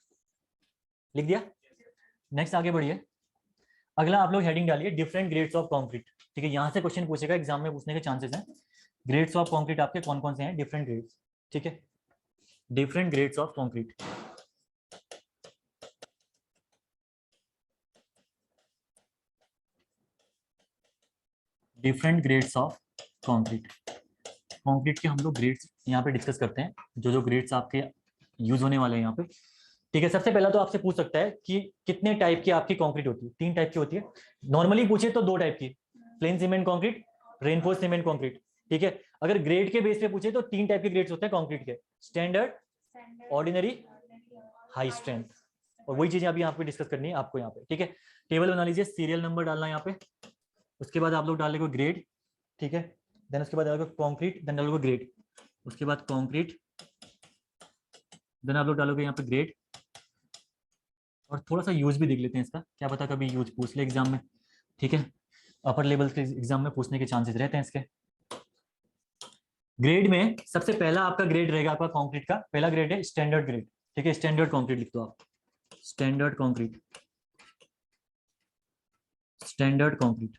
लिख दिया। नेक्स्ट आगे बढ़िए, अगला आप लोग हेडिंग डालिए डिफरेंट ग्रेड्स ऑफ कंक्रीट, ठीक है, यहाँ से क्वेश्चन पूछेगा एग्जाम में, पूछने के चांसेस हैं, ग्रेड्स ऑफ कंक्रीट आपके कौन कौन से हैं, डिफरेंट ग्रेड्स, ठीक है, different grades of concrete. Different grades of concrete, concrete के हम लोग ग्रेड्स यहाँ पे डिस्कस करते हैं, जो जो ग्रेड्स आपके यूज होने वाले हैं यहाँ पे, ठीक है। सबसे पहला तो आपसे पूछ सकता है कि कितने टाइप की आपकी कंक्रीट होती है, 3 टाइप की होती है, नॉर्मली पूछे तो 2 टाइप की, plane cement concrete, reinforce cement concrete, ठीक है। अगर ग्रेड के बेस पे पूछे तो 3 टाइप के ग्रेड्स होते हैं कंक्रीट के, स्टैंडर्ड, ऑर्डिनरी, हाई स्ट्रेंथ, और वही चीजें अभी यहाँ पे डिस्कस करनी है आपको यहाँ पे, ठीक है। टेबल बना लीजिए, सीरियल नंबर डालना है यहाँ पे, उसके बाद आप लोग डाल लेंगे ग्रेड, ठीक है, देन उसके बाद डालोगे कंक्रीट, देन डालोगे ग्रेड, उसके बाद कंक्रीट, देन आप लोग डालोगे यहाँ पे ग्रेड, और थोड़ा सा यूज भी देख लेते हैं इसका, क्या पता कभी यूज पूछ ले एग्जाम में, ठीक है, अपर लेवल के एग्जाम में पूछने के चांसेस रहते हैं इसके। ग्रेड में सबसे पहला आपका ग्रेड रहेगा आपका कंक्रीट का, पहला ग्रेड है स्टैंडर्ड ग्रेड, ठीक है, स्टैंडर्ड कंक्रीट लिख दो आप, स्टैंडर्ड कंक्रीट, स्टैंडर्ड कंक्रीट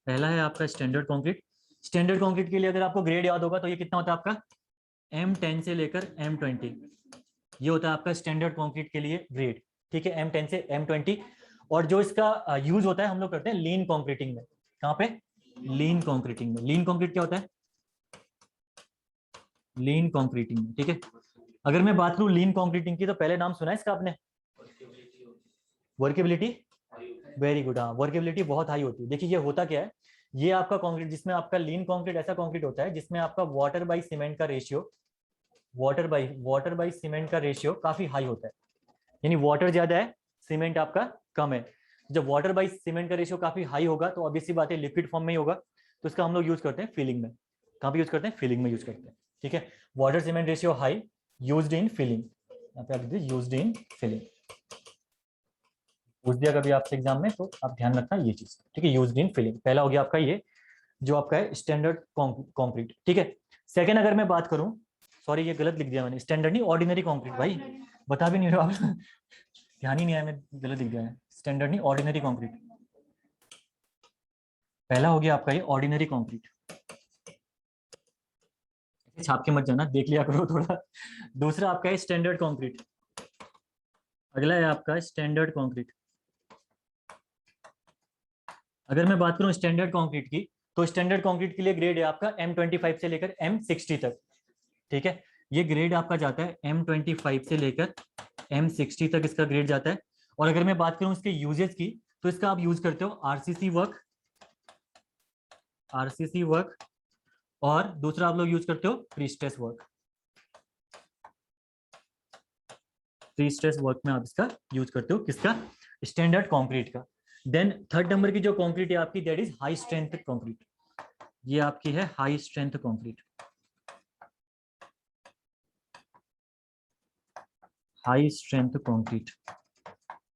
पहला है आपका स्टैंडर्ड कंक्रीट। स्टैंडर्ड कंक्रीट के लिए अगर आपको ग्रेड याद होगा तो ये कितना होता है आपका, M10 से लेकर M20, ये होता है आपका स्टैंडर्ड कंक्रीट के लिए ग्रेड, ठीक है, M10 से M20। और जो इसका यूज होता है हम लोग करते हैं लीन कंक्रीटिंग में, कहाँ पे, लीन कंक्रीटिंग में। लीन कंक्रीट क्या होता है, लीन कंक्रीटिंग में, ठीक है। अगर मैं बात करूं लीन कंक्रीटिंग की तो पहले नाम सुना है इसका आपने, वर्केबिलिटी, वेरी गुड, हाँ वर्केबिलिटी बहुत हाई होती है। देखिए ये होता क्या है, ये आपका कंक्रीट जिसमें आपका लीन कंक्रीट ऐसा कंक्रीट होता है जिसमें आपका वाटर बाई सीमेंट का रेशियो, वाटर बाई सीमेंट का रेशियो काफी हाई होता है, यानी वाटर ज्यादा है सीमेंट आपका कम है। जब वाटर बाई सीमेंट का रेशियो काफी हाई होगा तो ऑब्वियसली बात है लिक्विड फॉर्म में ही होगा, तो इसका हम लोग यूज करते हैं फिलिंग में। कहाँ पे यूज करते हैं? फिलिंग में यूज करते हैं। ठीक है, water cement ratio high, used in filling. यहाँ पे आप लिख दीजिए यूज्ड इन फिलिंग। पूछ दिया कभी आपसे एग्जाम में तो आप ध्यान रखना ये चीज। ठीक है, यूज्ड इन फिलिंग पहला हो गया आपका ये, जो आपका है स्टैंडर्ड कंक्रीट। ठीक है, सेकंड अगर मैं बात करूं, सॉरी ये गलत लिख दिया मैंने, स्टैंडर्ड नहीं ऑर्डिनरी कंक्रीट, भाई बता भी नहीं रहे हो आप ध्यान ही नहीं आया, मैं गलत लिख दिया है, स्टैंडर्ड नहीं ऑर्डिनरी कंक्रीट। पहला हो गया आपका ये ऑर्डिनरी कंक्रीट, छाप के मत जाना, देख लिया करो थोड़ा। दूसरा आपका है स्टैंडर्ड कंक्रीट, अगला है आपका स्टैंडर्ड कंक्रीट। अगर मैं बात करूं स्टैंडर्ड कंक्रीट की, तो स्टैंडर्ड कंक्रीट के लिए ग्रेड है आपका M25 से लेकर M60 तक। ठीक है, ये ग्रेड आपका जाता है M25 से लेकर M60 तक इसका ग्रेड जाता है। और अगर मैं बात करूं इसके यूजेस की, तो इसका आप यूज करते हो आरसीसी वर्क, और दूसरा आप लोग यूज करते हो प्रीस्ट्रेस वर्क। प्रीस्ट्रेस वर्क में आप इसका यूज करते हो, किसका? स्टैंडर्ड कंक्रीट का। देन थर्ड नंबर की जो कंक्रीट है आपकी, that is high strength concrete. ये आपकी है high strength concrete. High strength concrete,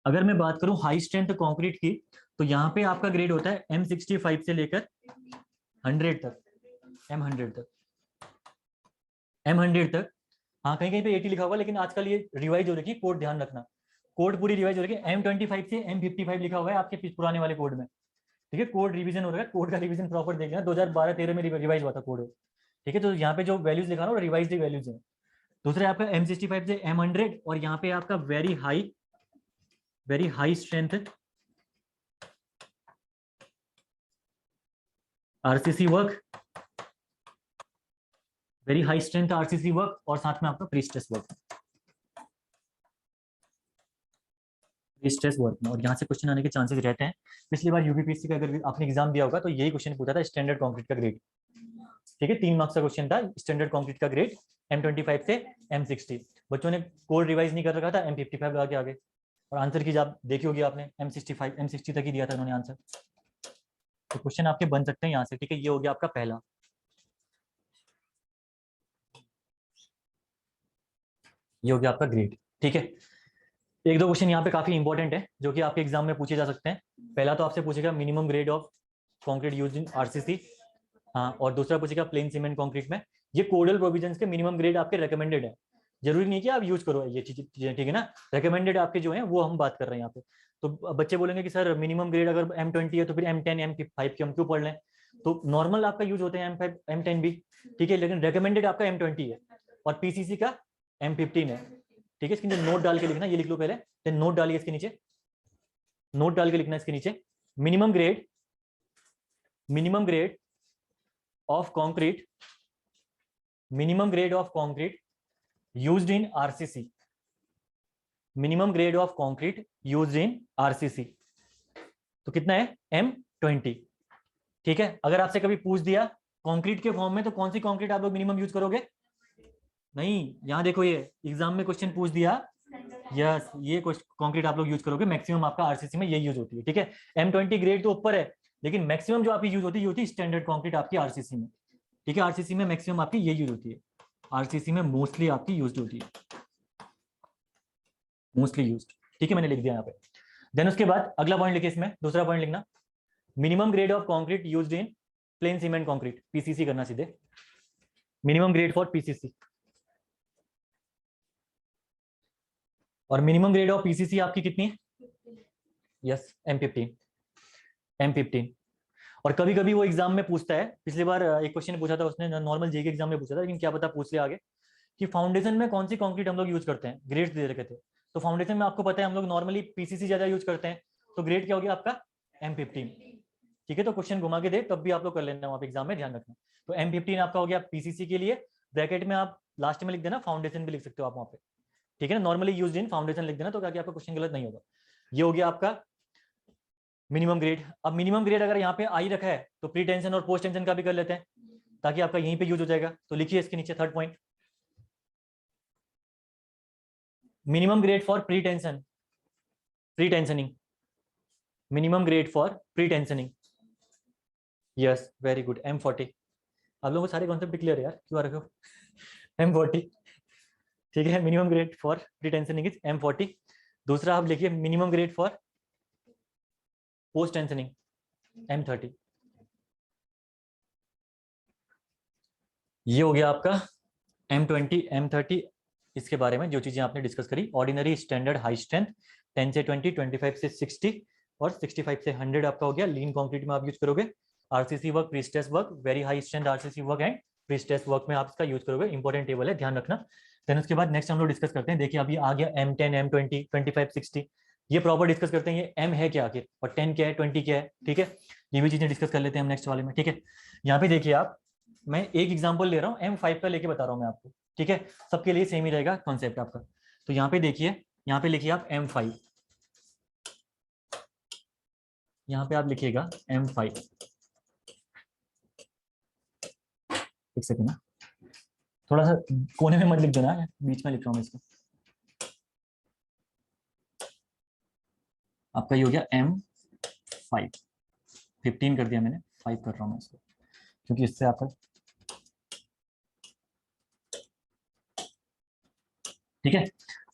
अगर मैं बात करूं हाई स्ट्रेंथ कंक्रीट की, तो यहाँ पे आपका ग्रेड होता है M65 से लेकर 100 तक, M100 तक, M100 तक। हाँ कहीं कहीं पे 80 लिखा हुआ, लेकिन आजकल ये रिवाइज हो रखी है, कोड ध्यान रखना, कोड पूरी रिवाइज हो रही है। M25 से M55 लिखा हुआ है आपके पुराने वाले कोड में। ठीक है, कोड रिवीजन हो रहा है, कोड का रिवीजन प्रॉपर देख लेना, 2012-13 में रिवाइज हुआ था कोड। ठीक है, तो यहाँ पे जो वैल्यूज लिखा ना वो रिवाइज्ड वैल्यूज है। दूसरा आपका M65 से M100, और यहाँ पे आपका very high strength RCC work, very high strength RCC work, और साथ में आपका प्रीस्ट्रेस वर्क, प्रीस्ट्रेस वर्क में। और यहाँ से क्वेश्चन आने के चांसेस रहते हैं। पिछली बार यूपीपीएससी का अगर आपने एग्जाम दिया होगा तो यही क्वेश्चन पूछा था, स्टैंडर्ड कंक्रीट का ग्रेड। ठीक है, 3 मार्क्स का क्वेश्चन था, स्टैंडर्ड कंक्रीट का ग्रेड M25 से M60। बच्चों ने कोड रिवाइज नहीं कर रखा था, M55 लगा के आगे। और आंसर की जब देखी होगी आपने, M60 तक ही दिया था उन्होंने आंसर। तो क्वेश्चन आपके बन सकते हैं यहाँ से। ठीक है, ये हो गया आपका पहला। ये हो गया आपका ग्रेड। ठीक है, एक दो क्वेश्चन यहाँ पे काफी इंपॉर्टेंट है जो कि आपके एग्जाम में पूछे जा सकते हैं। पहला तो आपसे पूछेगा minimum grade of concrete used in RCC, हाँ, और दूसरा पूछेगा प्लेन सीमेंट कंक्रीट में। ये कोडल प्रोविजंस के मिनिमम ग्रेड आपके रिकमेंडेड है, जरूरी नहीं कि आप यूज करो ये चीजें। ठीक है ना, रिकमेंडेड आपके जो है वो हम बात कर रहे हैं यहाँ पे। तो बच्चे बोलेंगे कि सर मिनिमम ग्रेड अगर M20 है तो फिर M10 M5 की हम क्यों पढ़ लें? तो नॉर्मल आपका यूज होते हैं M5 M10 भी, ठीक है, लेकिन रिकमेंडेड आपका M20 है और पीसीसी का M15 है। ठीक है, इसके नीचे नोट डाल के लिखना, ये लिख लो पहले, देन नोट डालिए इसके नीचे, नोट डाल के लिखना इसके नीचे, minimum grade of concrete, minimum grade of concrete used in RCC, minimum grade of concrete used in RCC. तो कितना है? M20। ठीक है, अगर आपसे कभी पूछ दिया कंक्रीट के फॉर्म में तो कौन सी कंक्रीट आप लोग मिनिमम यूज करोगे? नहीं, यहां देखो, ये एग्जाम में क्वेश्चन पूछ दिया, यस, ये कंक्रीट आप लोग यूज करोगे, मैक्सिमम आपका आरसीसी में ये यूज होती है। ठीक है, M20 ग्रेड तो ऊपर है, लेकिन मैक्सिमम जो आपकी यूज होती है ये होती है स्टैंडर्ड कंक्रीट आपकी आरसीसी में। ठीक है, आरसीसी में मैक्सिमम आपकी ये यूज होती है, आरसीसी में मोस्टली आपकी यूज होती है, मोस्टली यूज्ड। ठीक है, मैंने लिख दिया यहाँ पे। देन उसके बाद अगला पॉइंट लिखिए, इसमें दूसरा पॉइंट लिखना, minimum grade of concrete used in plane cement concrete, PCC करना सीधे, मिनिमम ग्रेड फॉर पीसीसी। और मिनिमम ग्रेड ऑफ पीसीसी आपकी कितनी है? Yes, M15। और कभी कभी वो एग्जाम में पूछता है, पिछली बार एक क्वेश्चन पूछा था उसने, नॉर्मल जेईई एग्जाम में पूछा था, लेकिन क्या पता पूछ लिया आगे, कि फाउंडेशन में कौन सी कंक्रीट हम लोग यूज करते हैं, ग्रेड्स दे रखे थे। तो फाउंडेशन में आपको पता है हम लोग नॉर्मली पीसीसी ज्यादा यूज करते हैं, तो ग्रेड क्या हो गया आपका? M15। ठीक है, तो क्वेश्चन घुमा के दे तब भी आप लोग कर लेना वहां पे एग्जाम में, ध्यान रखना। तो M15 आपका हो गया पीसीसी के लिए, ब्रैकेट में आप लास्ट में लिख देना फाउंडेशन भी लिख सकते हो आप वहां पे। ठीक है ना, नॉर्मली यूज्ड इन फाउंडेशन लिख देना, तो ताकि आपका क्वेश्चन गलत नहीं होगा। ये हो गया आपका मिनिमम ग्रेड। अब मिनिमम ग्रेड अगर यहाँ पे आई रखा है तो प्री टेंशन और पोस्ट टेंशन का भी कर लेते हैं, ताकि आपका यहीं पे यूज हो जाएगा। तो लिखिए इसके नीचे third point, minimum grade for pre tensioning, minimum grade for pre tensioning. Yes very good, M40। आप लोगों को सारे कॉन्सेप्ट क्लियर है यार, क्यों आ रखे हो? M40 ठीक है, minimum grade for pre tensioning is M40। दूसरा आप लिखिए minimum grade for post tensioning M30। ये हो गया आपका M20 M30। इसके बारे में जो चीजें आपने डिस्कस करी, ऑर्डिनरी स्टैंडर्ड हाई स्ट्रेंथ 10 से 20, 25 से 60 और 65 से 100 आपका हो गया। लीन कंक्रीट में आप यूज करोगे। RCC work, prestress work, very high strength RCC work and prestress work में आप इसका यूज करोगे। इंपॉर्टेंट टेबल है, ध्यान रखना। देन उसके बाद नेक्स्ट हम लोग डिस्कस करते हैं। देखिए अभी आ गया M10 M20 25 60। ये प्रॉपर डिस्कस करते हैं, ये M है क्या आखिर, और 10 क्या है, 20 क्या है। ठीक है, ये भी चीजें डिस्कस कर लेते हैं हम नेक्स्ट वाले में। ठीक है, यहाँ पे देखिए आप, मैं एक एग्जांपल ले रहा हूँ, M5 का लेके बता रहा हूँ मैं आपको। ठीक है, सबके लिए सेम ही रहेगा कॉन्सेप्ट आपका। तो यहाँ पे देखिए, यहाँ पे लिखिए आप M5, यहाँ पे आप लिखिएगा M5। एक सेकंड ना, थोड़ा सा कोने में मत लिख देना, बीच में लिख रहा हूँ मैं इसको। आपका ये हो गया M5। 15 कर दिया मैंने, 5 कर रहा हूँ मैं इसको, क्योंकि इससे आपका ठीक है।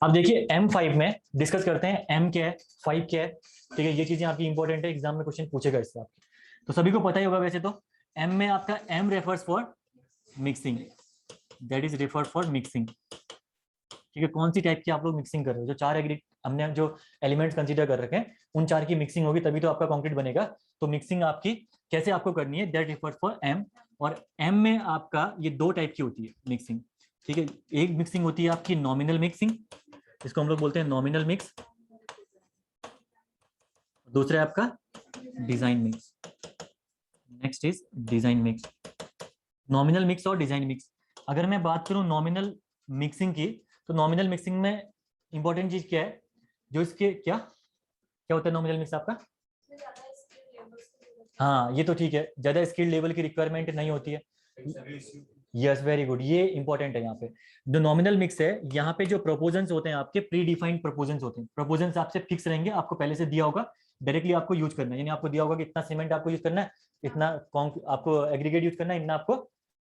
अब देखिए M5 में डिस्कस करते हैं, M क्या है, 5 क्या है। ठीक है, ये चीजें आपकी इंपॉर्टेंट है, एग्जाम में क्वेश्चन पूछेगा इससे आपके, तो सभी को पता ही होगा वैसे तो। M में आपका M refers for mixing, that is refer for mixing. ठीक है, कौन सी टाइप की आप लोग मिक्सिंग कर रहे हो, जो चार एग्री हमने जो एलिमेंट्स कंसीडर कर रखे हैं उन चार की मिक्सिंग होगी तभी तो आपका कंक्रीट बनेगा। तो मिक्सिंग आपकी कैसे आपको करनी है, दैट रेफर्स फॉर M। और M में आपका ये दो टाइप की होती है मिक्सिंग। ठीक है, एक मिक्सिंग होती है आपकी नॉमिनल मिक्सिंग, इसको हम लोग बोलते हैं नॉमिनल मिक्स। दूसरा है आपका design mix. Next is design mix. Nominal mix और डिजाइन मिक्स। अगर मैं बात करूं नॉमिनल मिक्सिंग की, तो नॉमिनल मिक्सिंग में इंपॉर्टेंट चीज क्या है, जो इसके क्या क्या होता है नॉमिनल मिक्स आपका। हाँ ये तो ठीक है, ज्यादा स्किल लेवल की रिक्वायरमेंट नहीं होती है। यस वेरी गुड, ये इंपॉर्टेंट है यहाँ पे। जो नॉमिनल मिक्स है, यहाँ पे जो प्रोपोजंस होते हैं आपके प्री डिफाइंड प्रोपोजंस होते हैं। प्रोपोजंस आपसे फिक्स रहेंगे, आपको पहले से दिया होगा, डायरेक्टली आपको यूज करना है। यानी आपको दिया होगा कि इतना सीमेंट आपको यूज करना है, इतना आपको एग्रीगेट यूज करना है, इतना आपको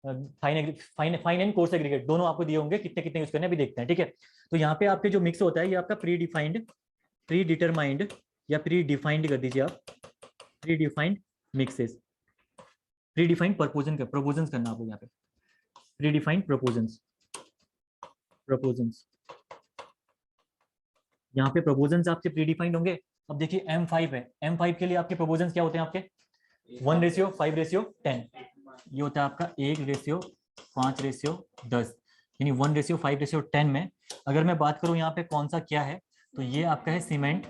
fine fine and coarse aggregate दोनों आपको दिए होंगे, कितने कितने यूज करने अभी देखते हैं। ठीक है, तो यहाँ पे आपके जो मिक्स होता है ये आपका प्री डिफाइंड, प्री डिटरमाइंड या प्री डिफाइंड कर दीजिए आप, predefined mixes. Predefined proportion का प्रोपोजंस करना आपको यहाँ पे, प्री डिफाइंड प्रोपोजंस, प्रोपोजंस। यहाँ पे प्रोपोजंस आपके प्री डिफाइंड होंगे। अब देखिए M5 है, M5 के लिए आपके प्रोपोजंस क्या होते हैं आपके, 1:5:10। ये होता है आपका 1:5:10, यानी 1:5:10 में अगर मैं बात करूं यहाँ पे कौन सा क्या है, तो ये आपका है cement.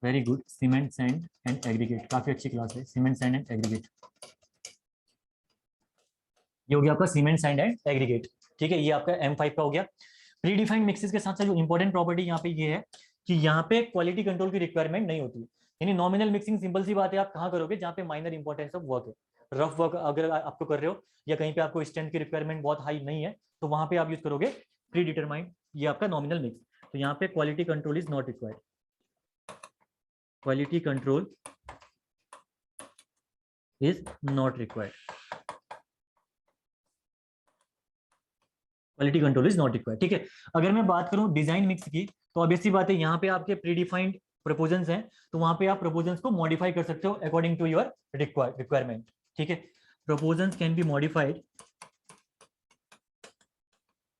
Very good, cement sand and aggregate, काफी अच्छी क्लास है, सीमेंट सैंड एंड एग्रीगेट। ये हो गया आपका सीमेंट सैंड एंड एग्रीगेट। ठीक है, ये आपका M5 का हो गया। प्री डिफाइंड मिक्सेस के साथ साथ जो इंपॉर्टेंट प्रॉपर्टी यहाँ पे ये है कि यहाँ पे क्वालिटी कंट्रोल की रिक्वायरमेंट नहीं होती। यानी नॉमिनल मिक्सिंग सिंपल सी बात है, आप कहाँ करोगे जहाँ पे माइनर इंपॉर्टेंस ऑफ वर्क है। रफ वर्क अगर आपको कर रहे हो या कहीं पे आपको स्ट्रेंथ की रिक्वायरमेंट बहुत हाई नहीं है, तो वहां पे आप यूज करोगे प्री डिटरमाइंड, ये आपका नॉमिनल मिक्स। तो यहाँ पे quality control is not required, quality control is not required, quality control is not required. ठीक है, अगर मैं बात करूं डिजाइन मिक्स की, तो ऑब्वियसली बात है यहाँ पे आपके प्री डिफाइंड प्रपोजंस हैं, तो वहां पे आप प्रपोजंस को मॉडिफाई कर सकते हो अकॉर्डिंग टू योर रिक्वायरमेंट। ठीक है, proportions can be modified,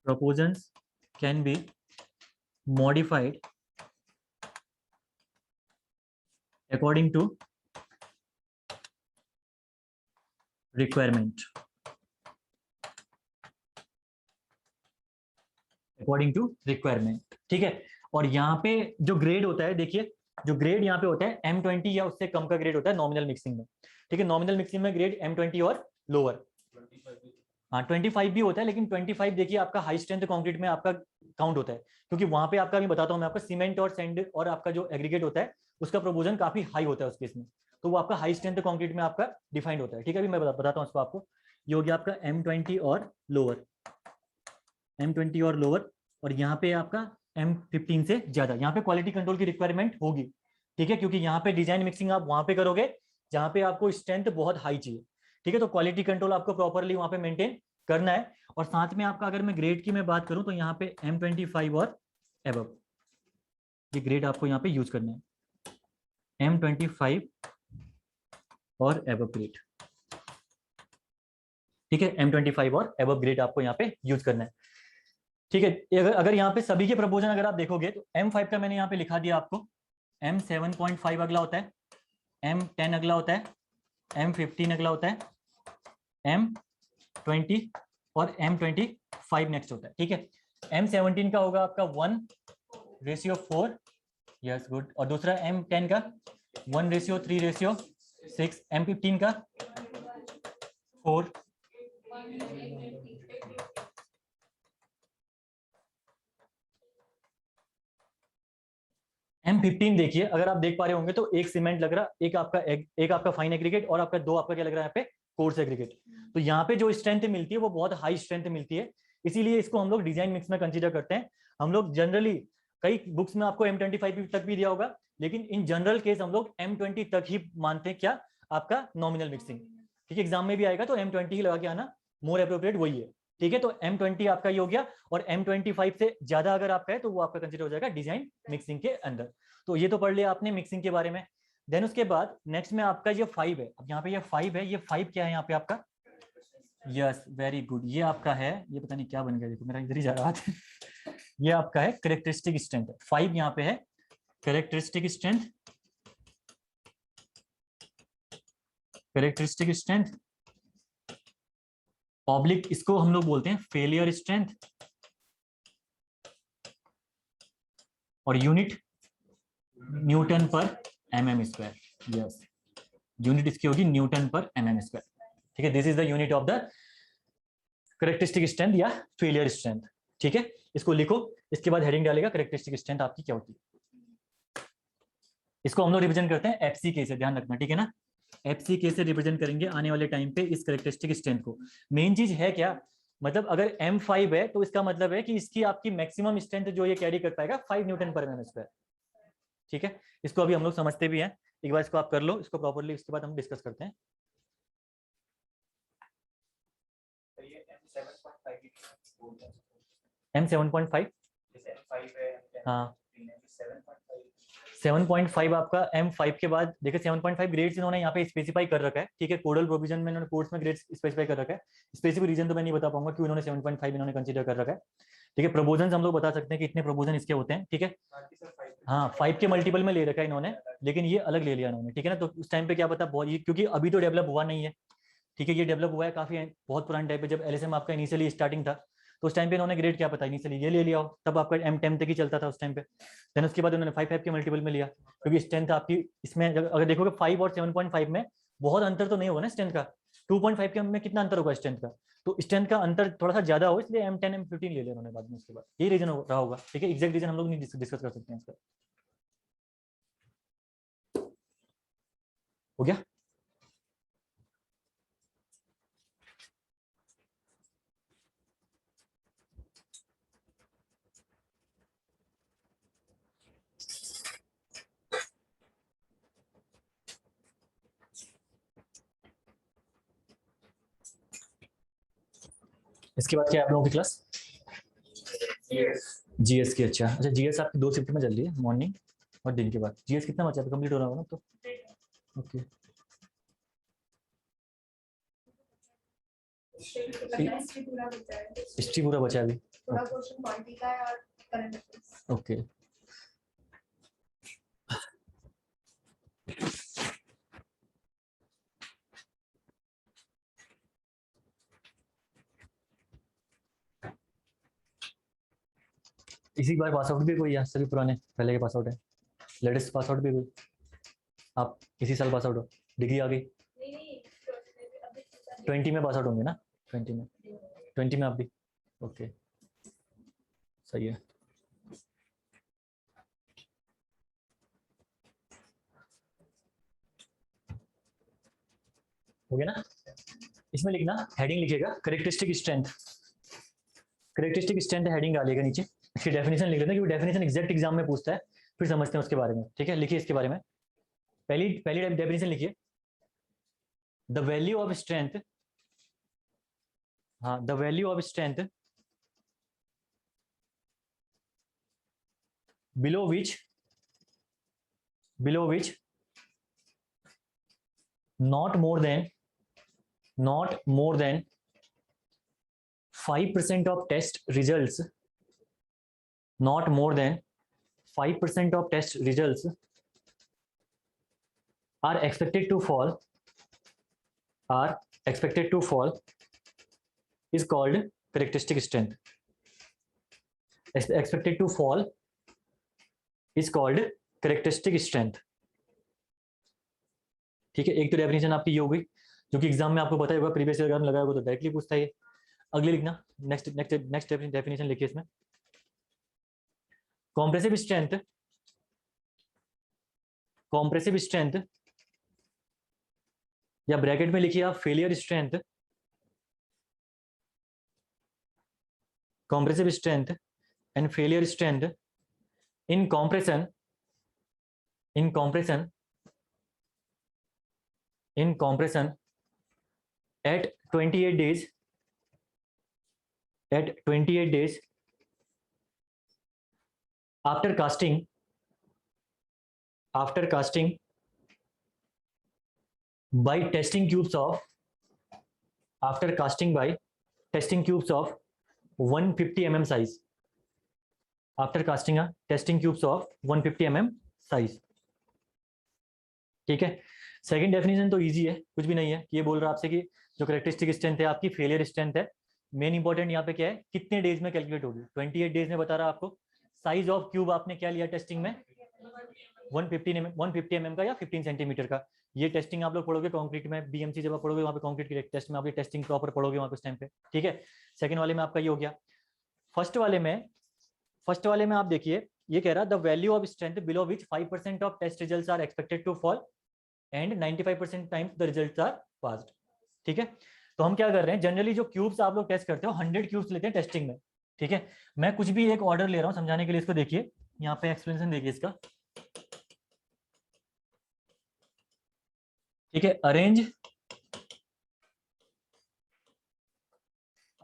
proportions can be modified according to requirement, according to requirement. ठीक है, और यहाँ पे जो ग्रेड होता है, देखिए जो ग्रेड यहाँ पे होता है M20 या उससे कम का ग्रेड होता है नॉमिनल मिक्सिंग में। ठीक है, नॉमिनल मिक्सिंग में ग्रेड M20 और लोअर। हाँ 25 भी होता है, लेकिन 25 देखिए आपका हाई स्ट्रेंथ कंक्रीट में आपका काउंट होता है, क्योंकि वहां पे आपका, मैं बताता हूँ मैं आपका, सीमेंट और सैंड और आपका जो एग्रीगेट होता है उसका प्रोपोजन काफी हाई होता है उस केस में, तो वो आपका हाई स्ट्रेंथ कंक्रीट में आपका डिफाइंड होता है। ठीक है, अभी मैं बताता हूँ उसको आपको। ये हो गया आपका M20 और लोअर, M20 और लोअर, और यहाँ पे आपका M15 से ज्यादा। यहाँ पे क्वालिटी कंट्रोल की रिक्वायरमेंट होगी। ठीक है, क्योंकि यहाँ पे डिजाइन मिक्सिंग आप वहां पे करोगे जहाँ पे आपको स्ट्रेंथ बहुत हाई चाहिए, ठीक है। तो क्वालिटी कंट्रोल आपको प्रॉपरली वहाँ पे मेंटेन करना है। और साथ में आपका अगर मैं ग्रेड की मैं बात करूँ तो यहाँ पे M25 और एबव, ये ग्रेड आपको यहाँ पे यूज करना है, M25 और एबव ग्रेड, ठीक है। M25 और एबव ग्रेड आपको यहाँ पे यूज करना है, ठीक है। अगर यहाँ पे सभी के प्रपोजन अगर आप देखोगे तो M5 का मैंने यहाँ पे लिखा दिया आपको, M7.5 अगला होता है, M10 अगला होता है, M15 अगला होता है, M20 और M25 नेक्स्ट होता है, ठीक है। M17 का होगा आपका 1:4, यस गुड। और दूसरा M10 का 1:3:6, M15 का 4, M15 देखिए, अगर आप देख पा रहे होंगे तो एक सीमेंट लग रहा, एक आपका फाइन एग्रीगेट और आपका दो आपका क्या लग रहा है यहाँ पे कोर्स एग्रीगेट। तो यहाँ पे जो स्ट्रेंथ मिलती है वो बहुत हाई स्ट्रेंथ मिलती है, इसीलिए इसको हम लोग डिजाइन मिक्स में कंसीडर करते हैं। हम लोग जनरली कई बुक्स में आपको M25 तक भी दिया होगा, लेकिन इन जनरल केस हम लोग M20 तक ही मानते हैं, क्या आपका नॉमिनल मिक्सिंग, ठीक है। एग्जाम में भी आएगा तो M20 ही लगा के आना, मोर अप्रोप्रिएट वही है, ठीक है। तो M20 आपका ये हो गया, और M25 से ज्यादा अगर आपका है तो वो आपका कंसीडर हो जाएगा डिजाइन मिक्सिंग के अंदर। तो ये तो पढ़ लिया आपने मिक्सिंग के बारे में। देन उसके बाद नेक्स्ट में आपका ये 5 है, अब यहाँ पे ये 5 है, ये 5 क्या है यहाँ पे आपका, यस वेरी गुड, ये आपका है, ये पता नहीं क्या बन गया, देखो मेरा इधर ही जा रहा था ये आपका है कैरेक्टरिस्टिक स्ट्रेंथ, 5 यहाँ पे है characteristic strength, characteristic strength public, इसको हम लोग बोलते हैं फेलियर स्ट्रेंथ, और यूनिट न्यूटन पर mm², यस यूनिट इसकी होगी न्यूटन पर mm², ठीक है। This is the unit of the characteristic strength या फेलियर स्ट्रेंथ, ठीक है। इसको लिखो, इसके बाद हेडिंग डालेगा कैरेक्टरिस्टिक स्ट्रेंथ आपकी क्या होती है। इसको हम लोग रिप्रेजेंट करते हैं FCK से, ध्यान रखना, ठीक है ना। FCK से रिप्रेजेंट करेंगे आने वाले टाइम पे इस कैरेक्टरिस्टिक स्ट्रेंथ को। मेन चीज है क्या, मतलब अगर M5 है तो इसका मतलब है कि इसकी आपकी मैक्सिमम स्ट्रेंथ जो ये कैरी कर पाएगा 5 न्यूटन पर mm², ठीक है। इसको अभी हम लोग समझते भी हैं, एक बार इसको आप कर लो इसको प्रॉपर्ली, इसके बाद हम डिस्कस करते हैं। M7.5, हाँ 7.5 आपका M5 के बाद देखिए 7.5 ग्रेड्स इन्होंने यहाँ पे स्पेसिफाई कर रखा है, ठीक है। कोडल प्रोविजन में इन्होंने कोर्स में ग्रेड्स स्पेसिफाई कर रखा है, स्पेसिफिक रीजन तो मैं नहीं बता पाऊंगा क्यों इन्होंने 7.5 इन्होंने कंसीडर कर रखा है, ठीक है। प्रपोजन हम लोग बता सकते हैं कि इतने प्रपोजन इसके होते हैं, ठीक है। हाँ 5 के मल्टीपल में ले रखा है इन्होंने, लेकिन ये अलग ले लिया इन्होंने, ठीक है ना। तो उस टाइम पे क्या पता बहुत, क्योंकि अभी तो डेवलप हुआ नहीं है, ठीक है। ये डेवलप हुआ है काफी बहुत पुराने टाइम पे, जब LSM आपका इनिशियली स्टार्टिंग था, तो उस टाइम पे इन्होंने ग्रेड क्या पता इनिशियली ये ले लिया हो, तब आपका M10 तक ही चलता था उस टाइम पे। देन उसके बाद उन्होंने 5 के मल्टीपल में लिया, क्योंकि स्ट्रेंथ आपकी इसमें अगर देखोगे 5 और 7.5 में बहुत अंतर तो नहीं होगा ना स्ट्रेंथ का, 2.5 के में कितना अंतर होगा स्ट्रेंथ का, तो स्ट्रेंथ का अंतर थोड़ा सा ज्यादा हो, इसलिए M10 M15 ले लिया उन्होंने बाद में, उसके बाद यही रीजन रहा होगा, ठीक है। एग्जैक्ट रीजन हम लोग नहीं डिस्कस कर सकते हैं इसका, हो गया। इसके बाद क्या है आप लोगों की क्लास, GS की, अच्छा अच्छा। GS आपकी 2 शिफ्ट में चल रही है, मॉर्निंग और दिन के बाद। GS कितना बचा है, कंप्लीट हो रहा होगा ना तो, ओके। हिस्ट्री पूरा बचा है अभी, ओके। इसी बार पास आउट भी कोई, सभी पुराने पहले के पास आउट है, लेटेस्ट पास आउट भी कोई, आप इसी साल पास आउट हो, डिग्री आ गई 20 में पास आउट होंगे ना, 20 में आप भी, ओके सही है। हो गया ना। इसमें लिखना, हेडिंग लिखिएगा characteristic strength, characteristic strength heading डालिएगा नीचे, इसकी डेफिनेशन लिख लेना, क्योंकि डेफिनेशन एग्जैक्ट एग्जाम में पूछता है, फिर समझते हैं उसके बारे में, ठीक है। लिखिए इसके बारे में, पहली डेफिनेशन लिखिए, द वैल्यू ऑफ स्ट्रेंथ, हाँ, the value of strength below which not more than 5% of test results, not more than 5% of test results are expected to fall is called characteristic strength. Expected to fall is called characteristic strength. ठीक है, एक तो definition आपकी ये हो गई जो कि एग्जाम में आपको पता होगा, प्रीवियस ईयर में लगाया होगा तो डायरेक्टली पूछता है। अगली लिखना, नेक्स्ट डेफिनेशन लिखिए इसमें। कॉम्प्रेसिव स्ट्रेंथ या ब्रैकेट में लिखिए आप failure strength, compressive strength and failure strength in compression at 28 days after casting by testing tubes of 150 mm size, after casting testing cubes of 150 mm size. ठीक है, second definition तो easy है, कुछ भी नहीं है। ये बोल रहा है आपसे कि जो कैरेक्टरिस्टिक स्ट्रेंथ है आपकी फेलियर स्ट्रेंथ है। मेन इंपॉर्टेंट यहाँ पे क्या है, कितने डेज में कैलकुलेट होगी। 28 डेज में बता रहा आपको। साइज ऑफ क्यूब आपने क्या लिया टेस्टिंग में, 150 mm का या 15 सेंटीमीटर का। ये टेस्टिंग आप लोग पढ़ोगे कंक्रीट में, बीएमसी जब आप पढ़ोगे वहाँ पे कंक्रीट के टेस्ट में आप ये टेस्टिंग प्रॉपर पढ़ोगे वहाँ पे उस टाइम पे। ठीक है, सेकंड वाले में आपका ये हो गया। फर्स्ट वाले में आप देखिए ये कह रहा है the value of strength below which 5% of test results are expected to fall and 95% times the results are passed. ठीक है, तो हम क्या कर रहे हैं, जनरली जो क्यूब्स आप लोग टेस्ट करते हो 100 क्यूब्स लेते हैं टेस्टिंग में। ठीक है, मैं कुछ भी एक ऑर्डर ले रहा हूं समझाने के लिए, इसको देखिए यहाँ पे एक्सप्लेनेशन देखिए इसका। ठीक है, arrange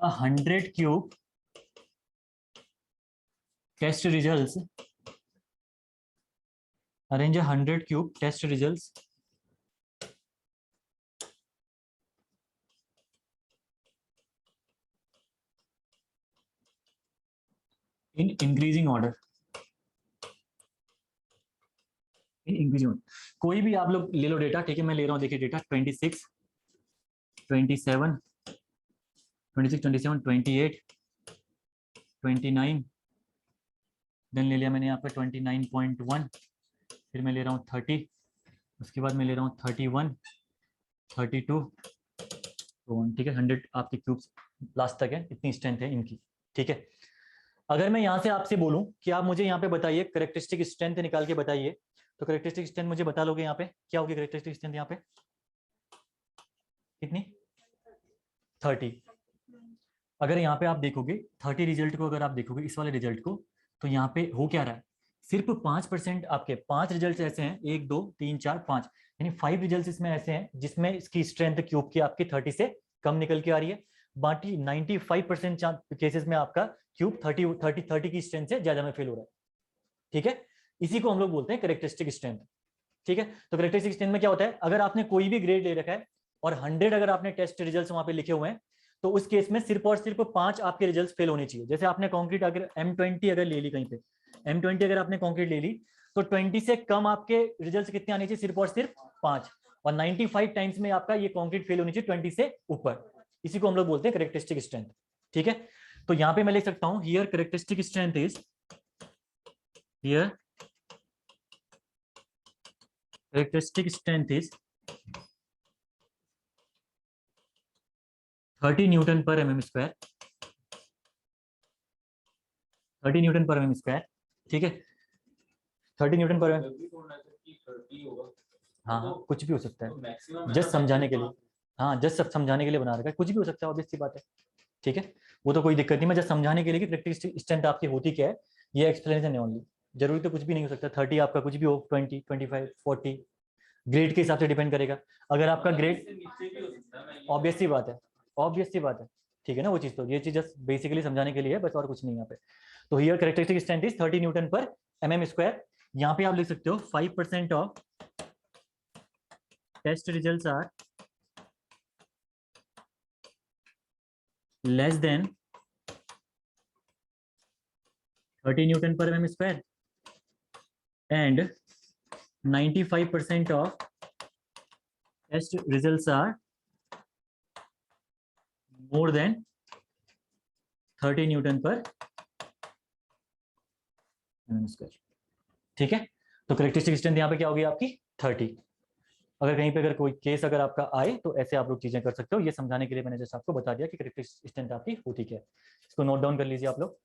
100 cube test results, arrange 100 cube test results in increasing order। कोई भी आप लोग ले लो डेटा। ठीक है, मैं ले रहा हूं, देखिए डेटा 26, 27, 28, 29, देन ले लिया मैंने यहाँ पे 29.1, फिर मैं ले रहा हूँ 30, उसके बाद मैं ले रहा हूँ 31, 32, ठीक है। 100 आपके क्यूब्स लास्ट तक है, इतनी स्ट्रेंथ है इनकी। ठीक है, अगर मैं यहाँ से आपसे बोलूँ कि आप मुझे यहाँ पे बताइए कैरेक्टरिस्टिक स्ट्रेंथ निकाल के बताइए, तो कैरेक्टरिस्टिक स्ट्रेंथ मुझे बता लोगे यहाँ पे क्या होगी? कैरेक्टरिस्टिक स्ट्रेंथ यहाँ पे कितनी? 30। अगर यहाँ पे आप देखोगे 30 रिजल्ट को, अगर आप देखोगे इस वाले रिजल्ट को, तो यहाँ पे हो क्या रहा है, सिर्फ 5% आपके 5 रिजल्ट ऐसे हैं, 1 2 3 4 5, यानी 5 रिजल्ट इसमें ऐसे हैं जिसमें इसकी स्ट्रेंथ क्यूब की आपकी 30 से कम निकल के आ रही है। बाकी 95% केसेस में आपका क्यूब 30 की स्ट्रेंथ से ज्यादा में फेल हो रहा है। ठीक है, इसी को हम लोग बोलते हैं कैरेक्टरिस्टिक स्ट्रेंथ। ठीक है, तो कैरेक्टरिस्टिक स्ट्रेंथ में क्या होता है, अगर आपने कोई भी ग्रेड ले रखा है और 100 अगर आपने टेस्ट रिजल्ट्स वहां पे लिखे हुए हैं, तो उस केस में सिर्फ और सिर्फ 5 आपके रिजल्ट्स फेल होने चाहिए। जैसे आपने कंक्रीट अगर M20 अगर ले ली, कहीं पे M20 अगर आपने कंक्रीट ले ली, तो 20 से कम आपके रिजल्ट्स कितने आने चाहिए? सिर्फ और सिर्फ 5। और 95 टाइम्स में आपका ये कंक्रीट फेल होनी चाहिए 20 से ऊपर। इसी को हम लोग बोलते हैं कैरेक्टरिस्टिक स्ट्रेंथ। ठीक है, तो यहाँ पे मैं लिख सकता हूं here characteristic strength is, here characteristic strength is 30 newton per mm square, 30 newton per mm square. ठीक है, 30 न्यूटन पर हाँ कुछ भी हो सकता है, जस्ट समझाने के लिए। हाँ, जस्ट समझाने के लिए बना रखा है, कुछ भी हो सकता है, ऑब्वियस सी बात है। ठीक है, वो तो कोई दिक्कत नहीं, मैं जस्ट समझाने के लिए कि कैरेक्टरिस्टिक स्ट्रेंथ आपकी होती क्या है, ये एक्सप्लेनेशन है ओनली। जरूरी तो कुछ भी नहीं हो सकता, 30 आपका कुछ भी हो, 20, 25, 40, ग्रेड के हिसाब से डिपेंड करेगा। अगर आपका ग्रेड, नीचे भी हो सकता है, मैं ये ऑब्वियस सी बात है, ऑब्वियस सी बात है, ठीक है ना। वो चीज, तो ये चीज जस्ट बेसिकली समझाने के लिए है, बस और कुछ नहीं यहाँ पे। तो here characteristic strength is 30 newton per mm square. यहाँ पे आप लिख सकते हो 5% of test results are less than 30 newton per mm square and 95% of test results are more than 30 newton per mm square. ठीक है, तो करेक्टरिस्टिक स्ट्रेंथ यहाँ पे क्या होगी आपकी 30। अगर कहीं पे अगर कोई केस अगर आपका आए तो ऐसे आप लोग चीजें कर सकते हो। ये समझाने के लिए मैंने जस्ट आपको बता दिया कि करेक्टरिस्टिक स्ट्रेंथ आपकी होती क्या है। इसको नोट डाउन कर लीजिए आप लोग।